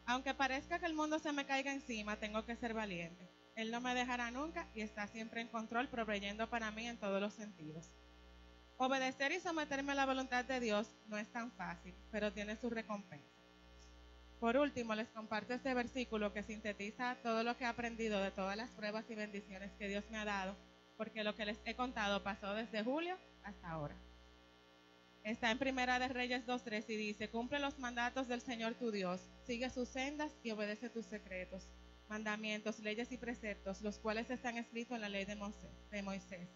Aunque parezca que el mundo se me caiga encima, tengo que ser valiente. Él no me dejará nunca y está siempre en control, proveyendo para mí en todos los sentidos. Obedecer y someterme a la voluntad de Dios no es tan fácil, pero tiene su recompensa. Por último, les comparto este versículo que sintetiza todo lo que he aprendido de todas las pruebas y bendiciones que Dios me ha dado, porque lo que les he contado pasó desde julio hasta ahora. Está en Primera de Reyes 2:3 y dice: cumple los mandatos del Señor tu Dios, sigue sus sendas y obedece tus secretos, mandamientos, leyes y preceptos, los cuales están escritos en la ley de Moisés.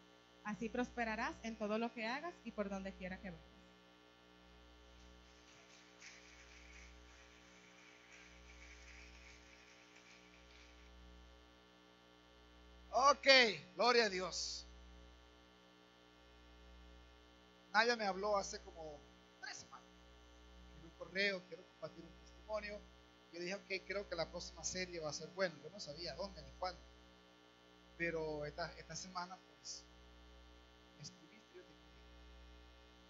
Así prosperarás en todo lo que hagas y por donde quiera que vayas. Ok, gloria a Dios. Nadia me habló hace como 3 semanas en un correo, quiero compartir un testimonio. Yo dije, ok, creo que la próxima serie va a ser buena. Yo no sabía dónde ni cuándo, pero esta semana pues me escribiste, yo te escribí.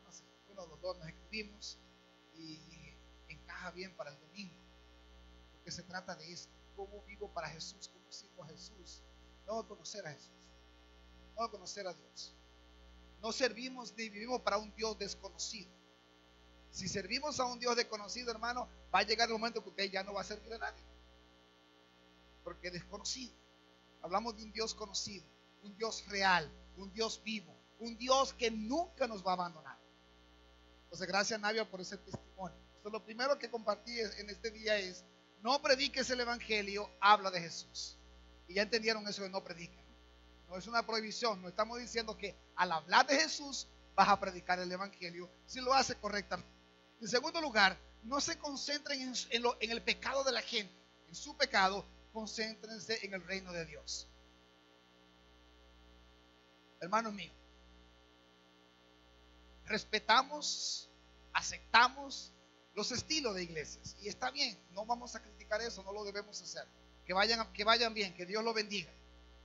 No sé, uno de los dos nos escribimos y dije, encaja bien para el domingo, porque se trata de esto: cómo vivo para Jesús, cómo sirvo a Jesús. No conocer a Jesús, no conocer a Dios. No servimos ni vivimos para un Dios desconocido. Si servimos a un Dios desconocido, hermano, va a llegar el momento que usted ya no va a servir a nadie, porque es desconocido. Hablamos de un Dios conocido, un Dios real, un Dios vivo, un Dios que nunca nos va a abandonar. Entonces, gracias, Navia, por ese testimonio. Entonces, lo primero que compartí en este día es: no prediques el evangelio, habla de Jesús. Y ya entendieron eso de no predicar. No es una prohibición, no estamos diciendo que al hablar de Jesús vas a predicar el evangelio si lo hace correctamente. En segundo lugar, no se concentren en el pecado de la gente, en su pecado, concéntrense en el reino de Dios. Hermanos míos, respetamos, aceptamos los estilos de iglesias y está bien, no vamos a criticar eso, no lo debemos hacer. Que vayan bien, que Dios los bendiga.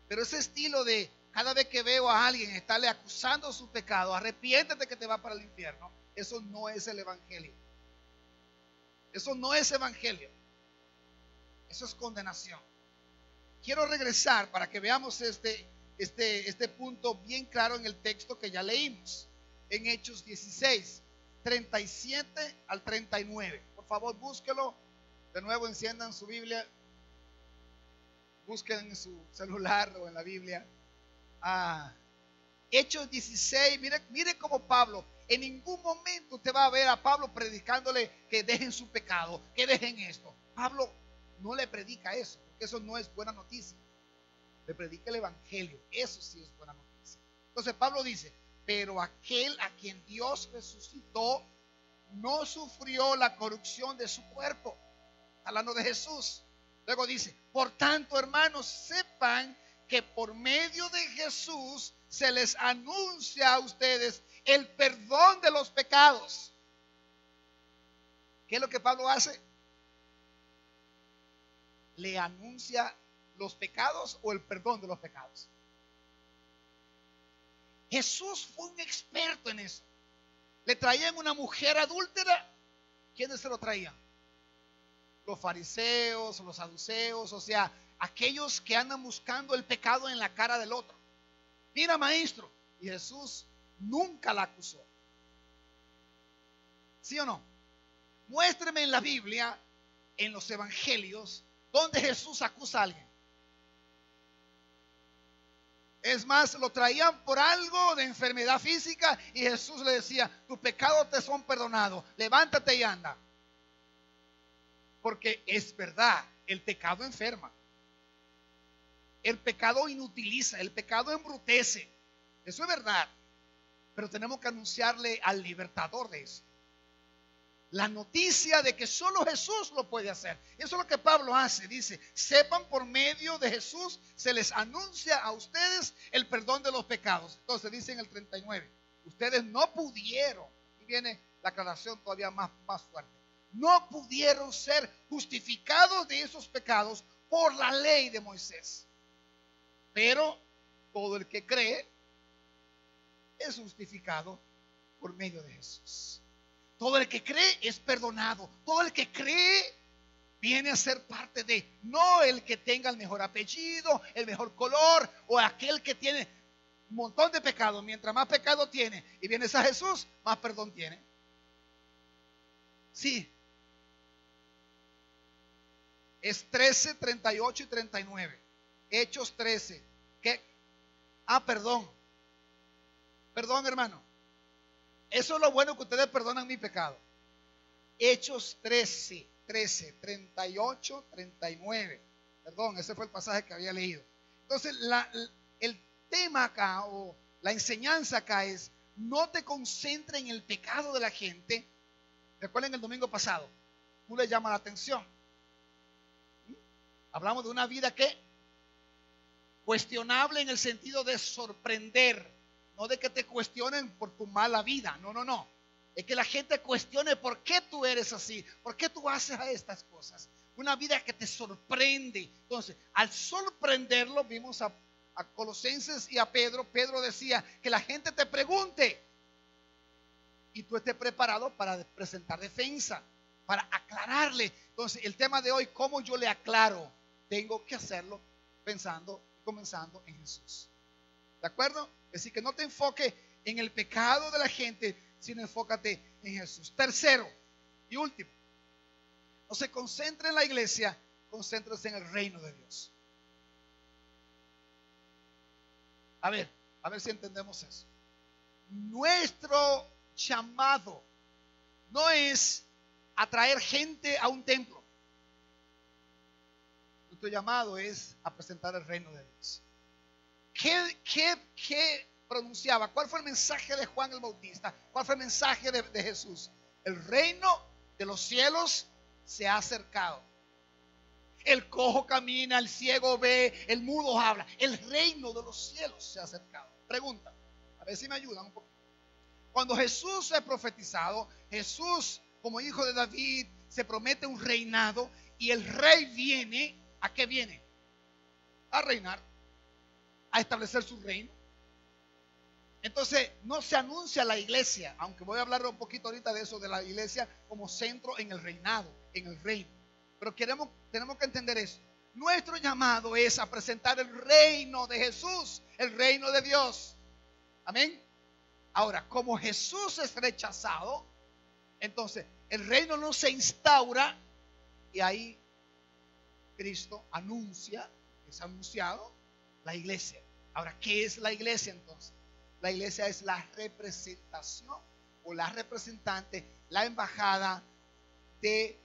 Pero ese estilo de cada vez que veo a alguien estarle acusando su pecado, arrepiéntete que te va para el infierno, eso no es el evangelio. Eso no es evangelio. Eso es condenación. Quiero regresar para que veamos este punto bien claro en el texto que ya leímos, en Hechos 16, 37 al 39. Por favor, búsquelo. De nuevo, enciendan su Biblia. Busquen en su celular o en la Biblia. Hechos 16, mire cómo Pablo, en ningún momento usted va a ver a Pablo predicándole que dejen su pecado, que dejen esto. Pablo no le predica eso, porque eso no es buena noticia. Le predica el evangelio, eso sí es buena noticia. Entonces Pablo dice: pero aquel a quien Dios resucitó no sufrió la corrupción de su cuerpo. Hablando de Jesús. Luego dice: por tanto, hermanos, sepan que por medio de Jesús se les anuncia a ustedes el perdón de los pecados. ¿Qué es lo que Pablo hace? ¿Le anuncia los pecados o el perdón de los pecados? Jesús fue un experto en eso. Le traían una mujer adúltera. ¿Quiénes se lo traían? Los fariseos, los saduceos, o sea, aquellos que andan buscando el pecado en la cara del otro. Mira, maestro, y Jesús nunca la acusó. ¿Sí o no? Muéstreme en la Biblia, en los evangelios, donde Jesús acusa a alguien. Es más, lo traían por algo de enfermedad física y Jesús le decía: tus pecados te son perdonados, levántate y anda. Porque es verdad, el pecado enferma. El pecado inutiliza, el pecado embrutece. Eso es verdad. Pero tenemos que anunciarle al libertador de eso. La noticia de que solo Jesús lo puede hacer. Eso es lo que Pablo hace. Dice: sepan, por medio de Jesús se les anuncia a ustedes el perdón de los pecados. Entonces dice en el 39: ustedes no pudieron. Y viene la aclaración todavía más fuerte. No pudieron ser justificados de esos pecados por la ley de Moisés. Pero todo el que cree es justificado por medio de Jesús. Todo el que cree es perdonado. Todo el que cree viene a ser parte de, no el que tenga el mejor apellido, el mejor color o aquel que tiene. un montón de pecados. Mientras más pecado tiene y vienes a Jesús, más perdón tiene. Sí. Es 13, 38 y 39. Hechos 13. ¿Qué? Perdón. Perdón, hermano. Eso es lo bueno, que ustedes perdonan mi pecado. Hechos 13, 38, 39. Perdón, ese fue el pasaje que había leído. Entonces, el tema acá, o la enseñanza acá es: no te concentres en el pecado de la gente. Recuerden el domingo pasado, tú le llamas la atención. Hablamos de una vida que cuestionable en el sentido de sorprender, no de que te cuestionen por tu mala vida. No. Es que la gente cuestione por qué tú eres así, por qué tú haces estas cosas. Una vida que te sorprende. Entonces, al sorprenderlo, vimos a Colosenses y a Pedro. Pedro decía que la gente te pregunte y tú estés preparado para presentar defensa, para aclararle. Entonces, el tema de hoy: ¿cómo yo le aclaro? Tengo que hacerlo comenzando en Jesús. ¿De acuerdo? Es decir, que no te enfoques en el pecado de la gente, sino enfócate en Jesús. Tercero y último: no se concentre en la iglesia, concéntrese en el reino de Dios. A ver si entendemos eso. Nuestro llamado no es atraer gente a un templo. Nuestro llamado es a presentar el reino de Dios. ¿Qué pronunciaba? ¿Cuál fue el mensaje de Juan el Bautista? ¿Cuál fue el mensaje de Jesús? El reino de los cielos se ha acercado. El cojo camina, el ciego ve, el mudo habla. El reino de los cielos se ha acercado. Pregunta, a ver si me ayudan un poco. Cuando Jesús es profetizado, Jesús, como hijo de David, se promete un reinado, y el rey viene. ¿A qué viene? A reinar, a establecer su reino. Entonces, no se anuncia la iglesia, aunque voy a hablar un poquito ahorita de eso, de la iglesia como centro en el reinado, en el reino. Pero tenemos que entender eso. Nuestro llamado es a presentar el reino de Jesús, el reino de Dios. Amén. Ahora, como Jesús es rechazado, entonces el reino no se instaura, y ahí Cristo anuncia, es anunciado, la iglesia. Ahora, ¿qué es la iglesia entonces? La iglesia es la representación, o la representante, la embajada de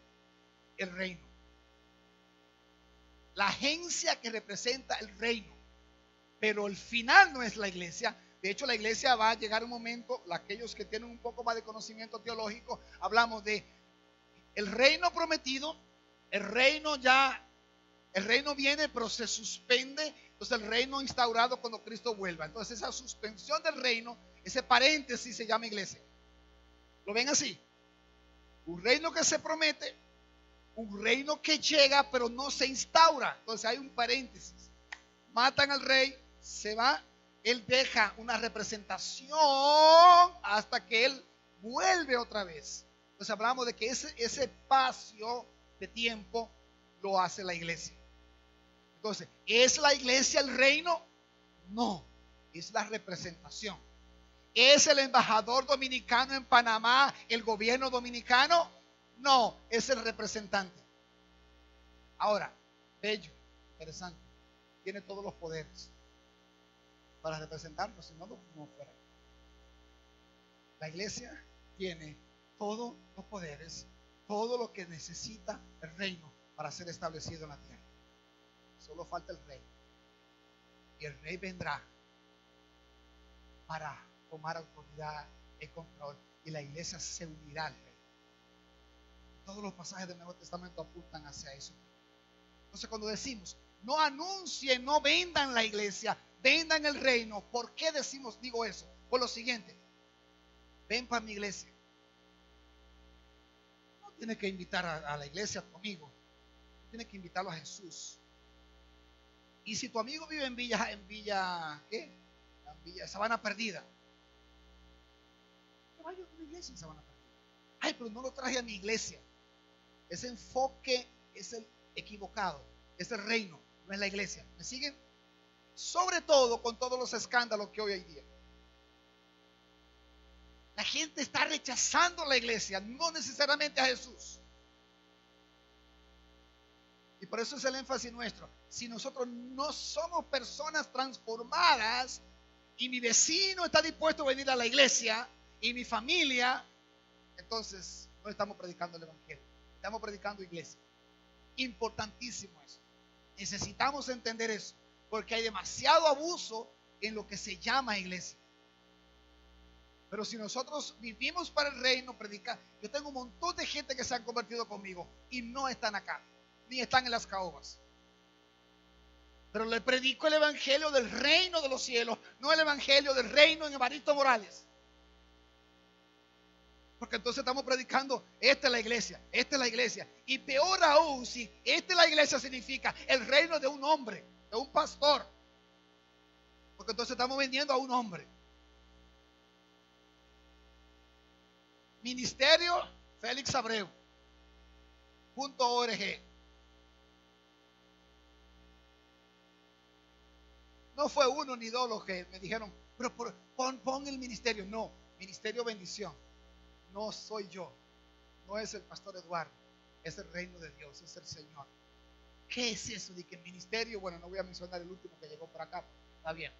el reino. La agencia que representa el reino. Pero el final no es la iglesia. De hecho, la iglesia va a llegar un momento, aquellos que tienen un poco más de conocimiento teológico, hablamos de el reino prometido. El reino viene, pero se suspende. Entonces el reino instaurado cuando Cristo vuelva. Entonces esa suspensión del reino, ese paréntesis, se llama iglesia. ¿Lo ven así? Un reino que se promete, un reino que llega pero no se instaura. Entonces hay un paréntesis. Matan al rey, se va, él deja una representación hasta que él vuelve otra vez. Entonces hablamos de que ese espacio de tiempo lo hace la iglesia. Entonces, ¿es la iglesia el reino? No, es la representación. ¿Es el embajador dominicano en Panamá el gobierno dominicano? No, es el representante. Ahora, bello, interesante, tiene todos los poderes para representarnos, si no, no fuera. La iglesia tiene todos los poderes, todo lo que necesita el reino para ser establecido en la tierra. Solo falta el rey. Y el rey vendrá para tomar autoridad y control. Y la iglesia se unirá al rey. Todos los pasajes del Nuevo Testamento apuntan hacia eso. Entonces, cuando decimos no anuncien, no vendan la iglesia, vendan el reino, ¿por qué digo eso? Por lo siguiente: ven para mi iglesia. No tienes que invitar a la iglesia a tu amigo, tienes que invitarlo a Jesús. Y si tu amigo vive en Villa Sabana Perdida, que vaya a una iglesia en Sabana Perdida. Ay, pero no lo traje a mi iglesia. Ese enfoque es el equivocado, es el reino, no es la iglesia. ¿Me siguen? sobre todo con todos los escándalos que hoy hay día. La gente está rechazando la iglesia, no necesariamente a Jesús. Y por eso es el énfasis nuestro. Si nosotros no somos personas transformadas y mi vecino está dispuesto a venir a la iglesia y mi familia, entonces no estamos predicando el evangelio, estamos predicando iglesia. Importantísimo eso. Necesitamos entender eso, porque hay demasiado abuso en lo que se llama iglesia. Pero si nosotros vivimos para el reino, predicar, yo tengo un montón de gente que se han convertido conmigo y no están acá, ni están en las caobas. Pero le predico el evangelio del reino de los cielos, no el evangelio del reino en Evaristo Morales. Porque entonces estamos predicando, esta es la iglesia, esta es la iglesia. Y peor aún, si esta es la iglesia significa el reino de un hombre, de un pastor. Porque entonces estamos vendiendo a un hombre. Ministerio Félix Abreu .org. No fue uno ni dos los que me dijeron, pero pon el ministerio. No, Ministerio Bendición. No soy yo, no es el pastor Eduardo, es el reino de Dios, es el Señor. ¿Qué es eso de que el ministerio? Bueno, no voy a mencionar el último que llegó por acá, está bien.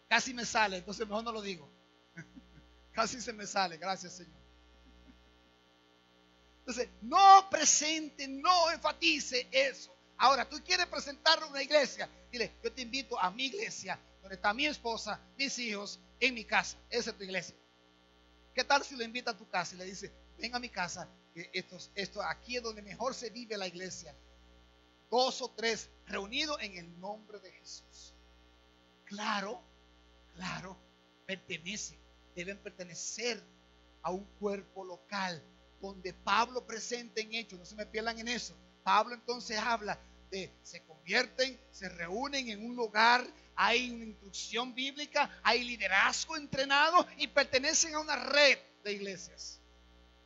Casi me sale, entonces mejor no lo digo. Casi se me sale, gracias Señor. Entonces, no presente, no enfatice eso. Ahora, tú quieres presentarle a una iglesia, dile, yo te invito a mi iglesia, donde está mi esposa, mis hijos, en mi casa. Esa es tu iglesia. ¿Qué tal si lo invita a tu casa y le dice, ven a mi casa, que esto aquí es donde mejor se vive la iglesia? 2 o 3 reunidos en el nombre de Jesús. Claro, deben pertenecer a un cuerpo local, donde Pablo presenta en Hechos, no se me pierdan en eso. Pablo entonces habla de, se convierten, se reúnen en un lugar, hay una instrucción bíblica, hay liderazgo entrenado y pertenecen a una red de iglesias.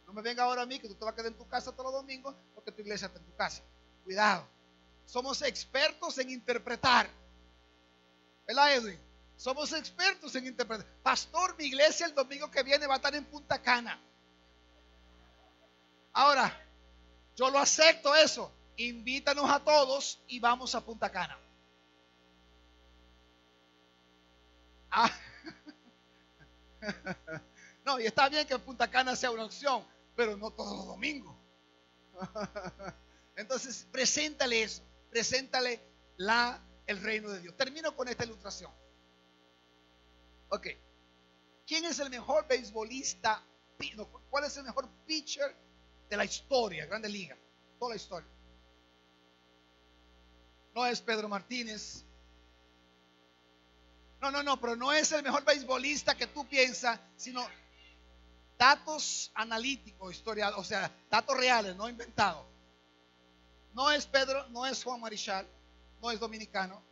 No me venga ahora a mí que tú te vas a quedar en tu casa todos los domingos porque tu iglesia está en tu casa. Cuidado. Somos expertos en interpretar. ¿Verdad, Edwin? Somos expertos en interpretar. Pastor, mi iglesia el domingo que viene va a estar en Punta Cana. Ahora, yo lo acepto eso. Invítanos a todos y vamos a Punta Cana. No, y está bien que Punta Cana sea una opción, pero no todos los domingos. Entonces, preséntale eso. Preséntale el reino de Dios. Termino con esta ilustración. Ok. ¿Quién es el mejor beisbolista? ¿Cuál es el mejor pitcher de la historia? Grande Liga. Toda la historia. No es Pedro Martínez. No, pero no es el mejor beisbolista que tú piensas, sino datos analíticos, historia, o sea, datos reales, no inventados. No es Pedro, no es Juan Marichal, no es dominicano.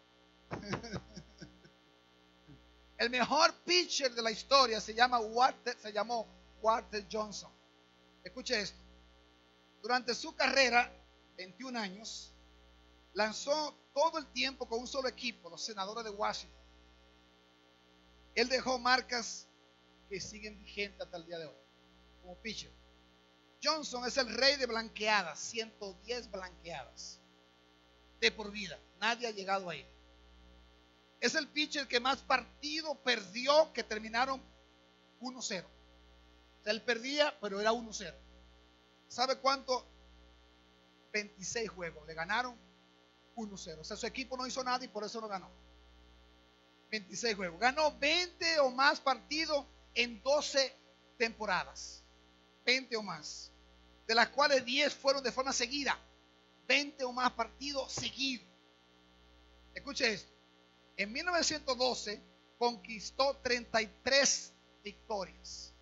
El mejor pitcher de la historia se llamó Walter Johnson. Escuche esto. Durante su carrera, 21 años, lanzó todo el tiempo con un solo equipo, los Senadores de Washington. Él dejó marcas que siguen vigentes hasta el día de hoy, como pitcher. Johnson es el rey de blanqueadas, 110 blanqueadas de por vida. Nadie ha llegado ahí. Es el pitcher que más partidos perdió, que terminaron 1-0. O sea, él perdía, pero era 1-0. ¿Sabe cuánto? 26 juegos. Le ganaron 1-0. O sea, su equipo no hizo nada y por eso no ganó. 26 juegos. Ganó 20 o más partidos en 12 temporadas. 20 o más. De las cuales 10 fueron de forma seguida. 20 o más partidos seguidos. Escuche esto. En 1912 conquistó 33 victorias.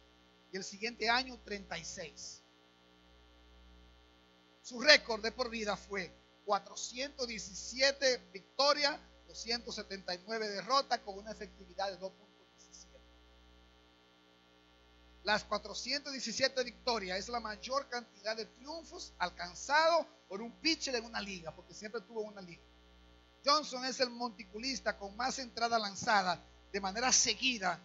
Y el siguiente año 36. Su récord de por vida fue 417 victorias, 279 derrotas con una efectividad de 2.17. Las 417 victorias es la mayor cantidad de triunfos alcanzados por un pitcher en una liga, porque siempre tuvo una liga. Johnson es el monticulista con más entrada lanzada de manera seguida,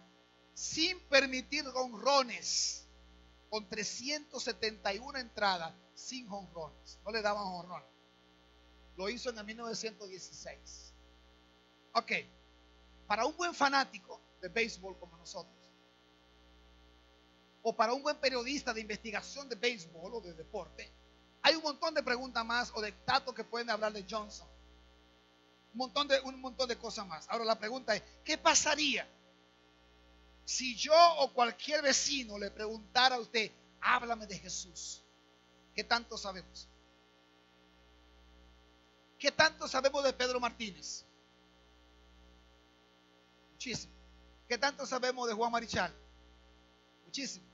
sin permitir jonrones, con 371 entradas sin jonrones. No le daban jonrones. Lo hizo en el 1916. Ok, para un buen fanático de béisbol como nosotros, o para un buen periodista de investigación de béisbol o de deporte, hay un montón de preguntas más o de datos que pueden hablar de Johnson. Un montón de cosas más. Ahora la pregunta es, ¿qué pasaría si yo o cualquier vecino le preguntara a usted, háblame de Jesús? ¿Qué tanto sabemos? ¿Qué tanto sabemos de Pedro Martínez? Muchísimo. ¿Qué tanto sabemos de Juan Marichal? Muchísimo.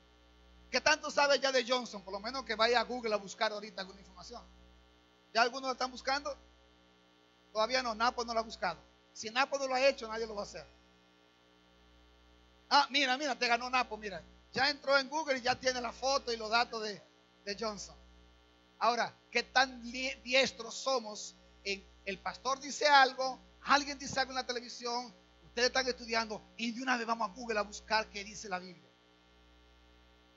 ¿Qué tanto sabe ya de Johnson? Por lo menos que vaya a Google a buscar ahorita alguna información. ¿Ya algunos lo están buscando? Todavía no, Napo no lo ha buscado. Si Napo no lo ha hecho, nadie lo va a hacer. Ah, mira, te ganó Napo, mira. Ya entró en Google y ya tiene la foto y los datos de Johnson. Ahora, ¿qué tan diestros somos en el pastor dice algo, alguien dice algo en la televisión, ustedes están estudiando y de una vez vamos a Google a buscar qué dice la Biblia?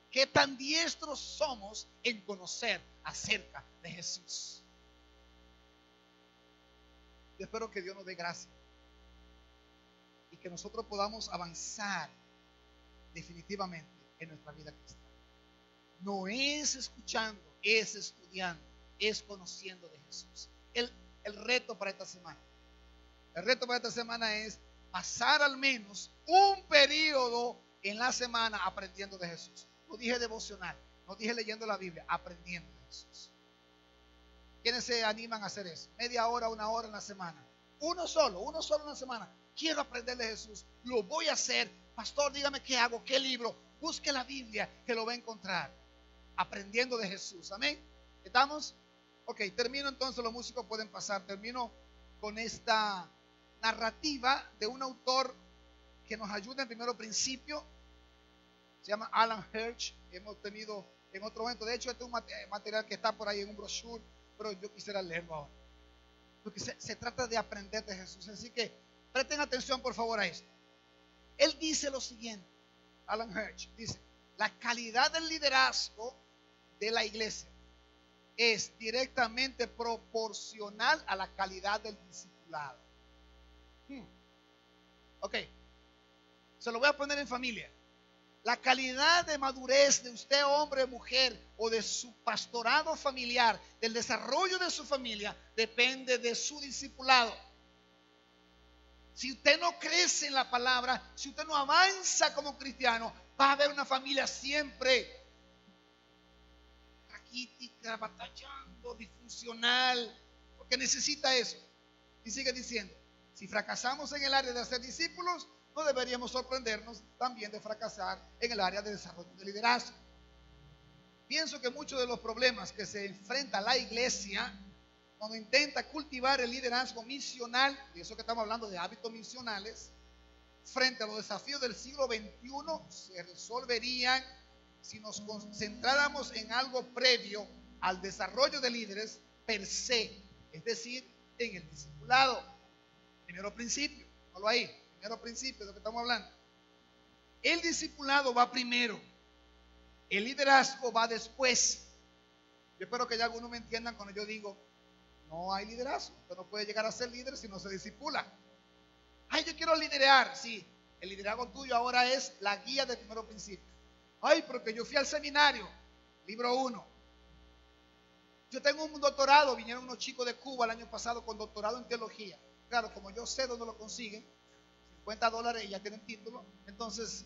¿Qué tan diestros somos en conocer acerca de Jesús? Yo espero que Dios nos dé gracia y que nosotros podamos avanzar definitivamente en nuestra vida cristiana. No es escuchando, es estudiando, es conociendo de Jesús. El reto para esta semana. El reto para esta semana es pasar al menos un periodo en la semana aprendiendo de Jesús. No dije devocional, no dije leyendo la Biblia, aprendiendo de Jesús. ¿Quiénes se animan a hacer eso? Media hora, una hora en la semana. Uno solo en la semana. Quiero aprender de Jesús, lo voy a hacer. Pastor, dígame qué hago, qué libro. Busque la Biblia que lo va a encontrar. Aprendiendo de Jesús, amén. ¿Estamos? Ok, termino entonces, los músicos pueden pasar. Termino con esta narrativa de un autor que nos ayuda en primero principio. Se llama Alan Hirsch. Hemos tenido en otro momento. De hecho, este es un material que está por ahí en un brochure, pero yo quisiera leerlo ahora. Porque se trata de aprender de Jesús. Así que presten atención, por favor, a esto. Él dice lo siguiente. Alan Hirsch dice: la calidad del liderazgo de la iglesia es directamente proporcional a la calidad del discipulado. Ok, se lo voy a poner en familia. La calidad de madurez de usted, hombre o mujer, o de su pastorado familiar, del desarrollo de su familia, depende de su discipulado. Si usted no crece en la palabra, si usted no avanza como cristiano, va a haber una familia siempre raquítica, batallando, disfuncional, porque necesita eso. Y sigue diciendo, si fracasamos en el área de hacer discípulos, no deberíamos sorprendernos también de fracasar en el área de desarrollo de liderazgo. Pienso que muchos de los problemas que se enfrenta la iglesia cuando intenta cultivar el liderazgo misional, y eso que estamos hablando de hábitos misionales, frente a los desafíos del siglo XXI, se resolverían si nos concentráramos en algo previo al desarrollo de líderes per se, es decir, en el discipulado. Primero principio, ponlo ahí, primero principio de lo que estamos hablando. El discipulado va primero, el liderazgo va después. Yo espero que ya algunos me entiendan cuando yo digo, no hay liderazgo. Usted no puede llegar a ser líder si no se discipula. Ay, yo quiero liderar. Sí, el liderazgo tuyo ahora es la guía del primero principio. Ay, porque yo fui al seminario. Libro 1. Yo tengo un doctorado. Vinieron unos chicos de Cuba el año pasado con doctorado en teología. Claro, como yo sé dónde lo consiguen, $50 y ya tienen título. Entonces,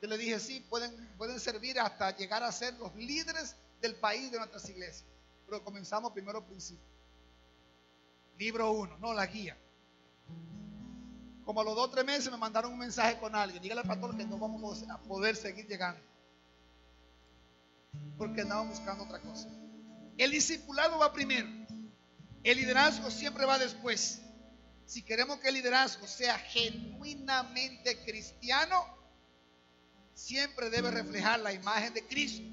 yo le dije, sí, pueden servir hasta llegar a ser los líderes del país de nuestras iglesias. Pero comenzamos primero principio. Libro 1, no la guía. Como a los 2 o 3 meses me mandaron un mensaje con alguien. Dígale al pastor que no vamos a poder seguir llegando, porque andaban buscando otra cosa. El discipulado va primero. El liderazgo siempre va después. Si queremos que el liderazgo sea genuinamente cristiano, siempre debe reflejar la imagen de Cristo.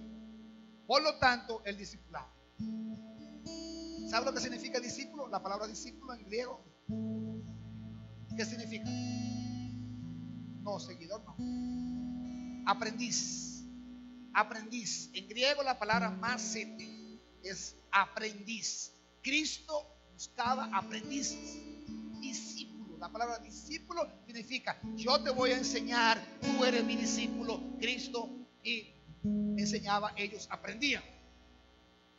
Por lo tanto, el discipulado. ¿Sabe lo que significa discípulo? La palabra discípulo en griego ¿Qué significa? No, seguidor no. Aprendiz. Aprendiz. En griego la palabra masete es aprendiz. Cristo buscaba aprendices. Discípulo. La palabra discípulo significa: yo te voy a enseñar, tú eres mi discípulo. Cristo y enseñaba, ellos aprendían.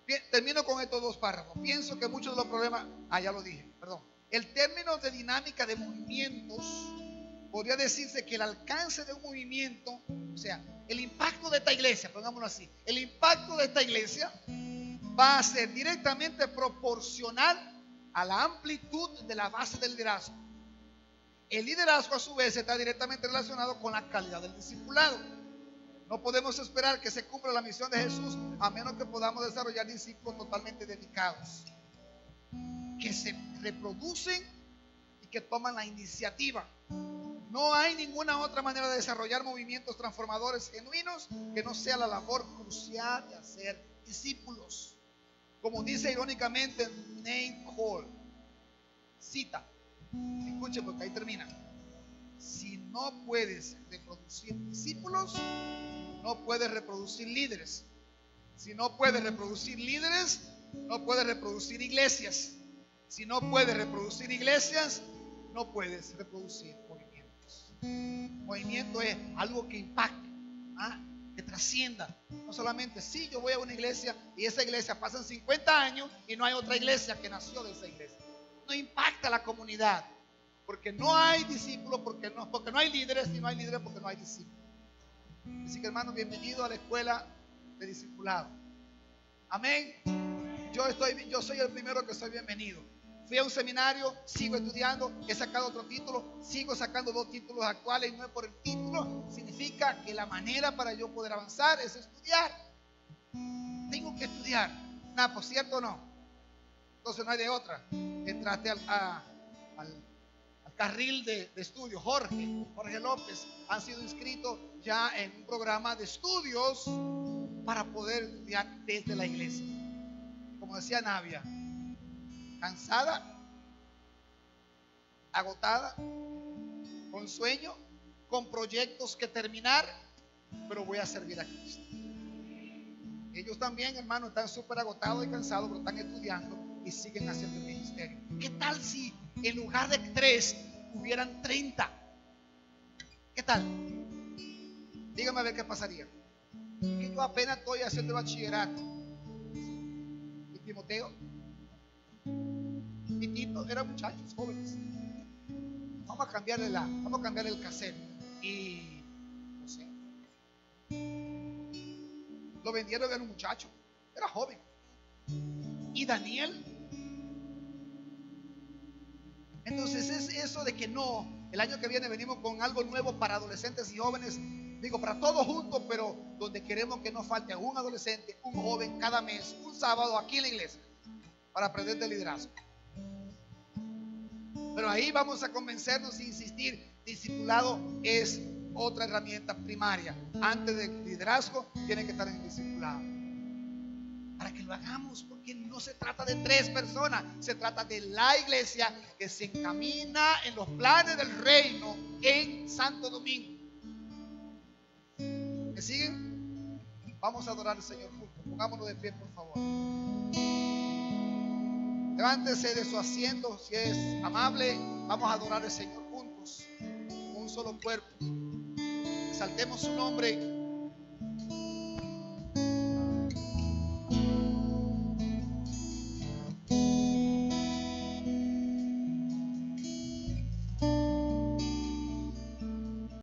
Bien, termino con estos dos párrafos. Pienso que muchos de los problemas, ya lo dije, perdón. El término de dinámica de movimientos, podría decirse que el alcance de un movimiento, o sea, el impacto de esta iglesia, pongámoslo así, el impacto de esta iglesia va a ser directamente proporcional a la amplitud de la base del liderazgo. El liderazgo, a su vez, está directamente relacionado con la calidad del discipulado. No podemos esperar que se cumpla la misión de Jesús a menos que podamos desarrollar discípulos totalmente dedicados, que se reproducen y que toman la iniciativa. No hay ninguna otra manera de desarrollar movimientos transformadores genuinos que no sea la labor crucial de hacer discípulos. Como dice irónicamente Nate Hall, cita, escuche porque ahí termina: si no puedes reproducir discípulos, no puedes reproducir líderes. Si no puedes reproducir líderes, no puedes reproducir iglesias. Si no puedes reproducir iglesias, no puedes reproducir movimientos. Movimiento es algo que impacte, que trascienda. No solamente, si yo voy a una iglesia y esa iglesia pasan 50 años y no hay otra iglesia que nació de esa iglesia. No impacta a la comunidad, porque no hay discípulos, porque no hay líderes, y no hay líderes porque no hay discípulos. Así que, hermanos, bienvenido a la escuela de discipulado. Amén. Yo soy el primero que soy bienvenido. Fui a un seminario, sigo estudiando, he sacado otro título, sigo sacando 2 títulos actuales, y no es por el título, significa que la manera para yo poder avanzar es estudiar. Tengo que estudiar. Pues cierto o no. Entonces no hay de otra. Entraste al carril de estudio. Jorge López han sido inscritos ya en un programa de estudios para poder estudiar desde la iglesia. Como decía Navia, cansada, agotada, con sueño, con proyectos que terminar, pero voy a servir a Cristo. Ellos también, hermanos, están súper agotados y cansados, pero están estudiando y siguen haciendo el ministerio. ¿Qué tal si en lugar de 3 hubieran 30? ¿Qué tal? Dígame a ver qué pasaría. Que yo apenas estoy haciendo bachillerato. ¿Y Timoteo? Y Tito eran muchachos jóvenes. Vamos a cambiarle el cassette. Y no sé, lo vendieron, era un muchacho, era joven. Y Daniel. Entonces es eso de que no, el año que viene venimos con algo nuevo para adolescentes y jóvenes, digo para todos juntos, pero donde queremos que no falte un adolescente, un joven cada mes, un sábado aquí en la iglesia, para aprender de liderazgo. Pero ahí vamos a convencernos e insistir: discipulado es otra herramienta primaria. Antes del liderazgo tiene que estar en el discipulado, para que lo hagamos, porque no se trata de 3 personas, se trata de la iglesia que se encamina en los planes del reino en Santo Domingo. ¿Me siguen? Vamos a adorar al Señor juntos. Pongámonos de pie, por favor. Levántese de su asiento si es amable. Vamos a adorar al Señor juntos, un solo cuerpo. Exaltemos su nombre.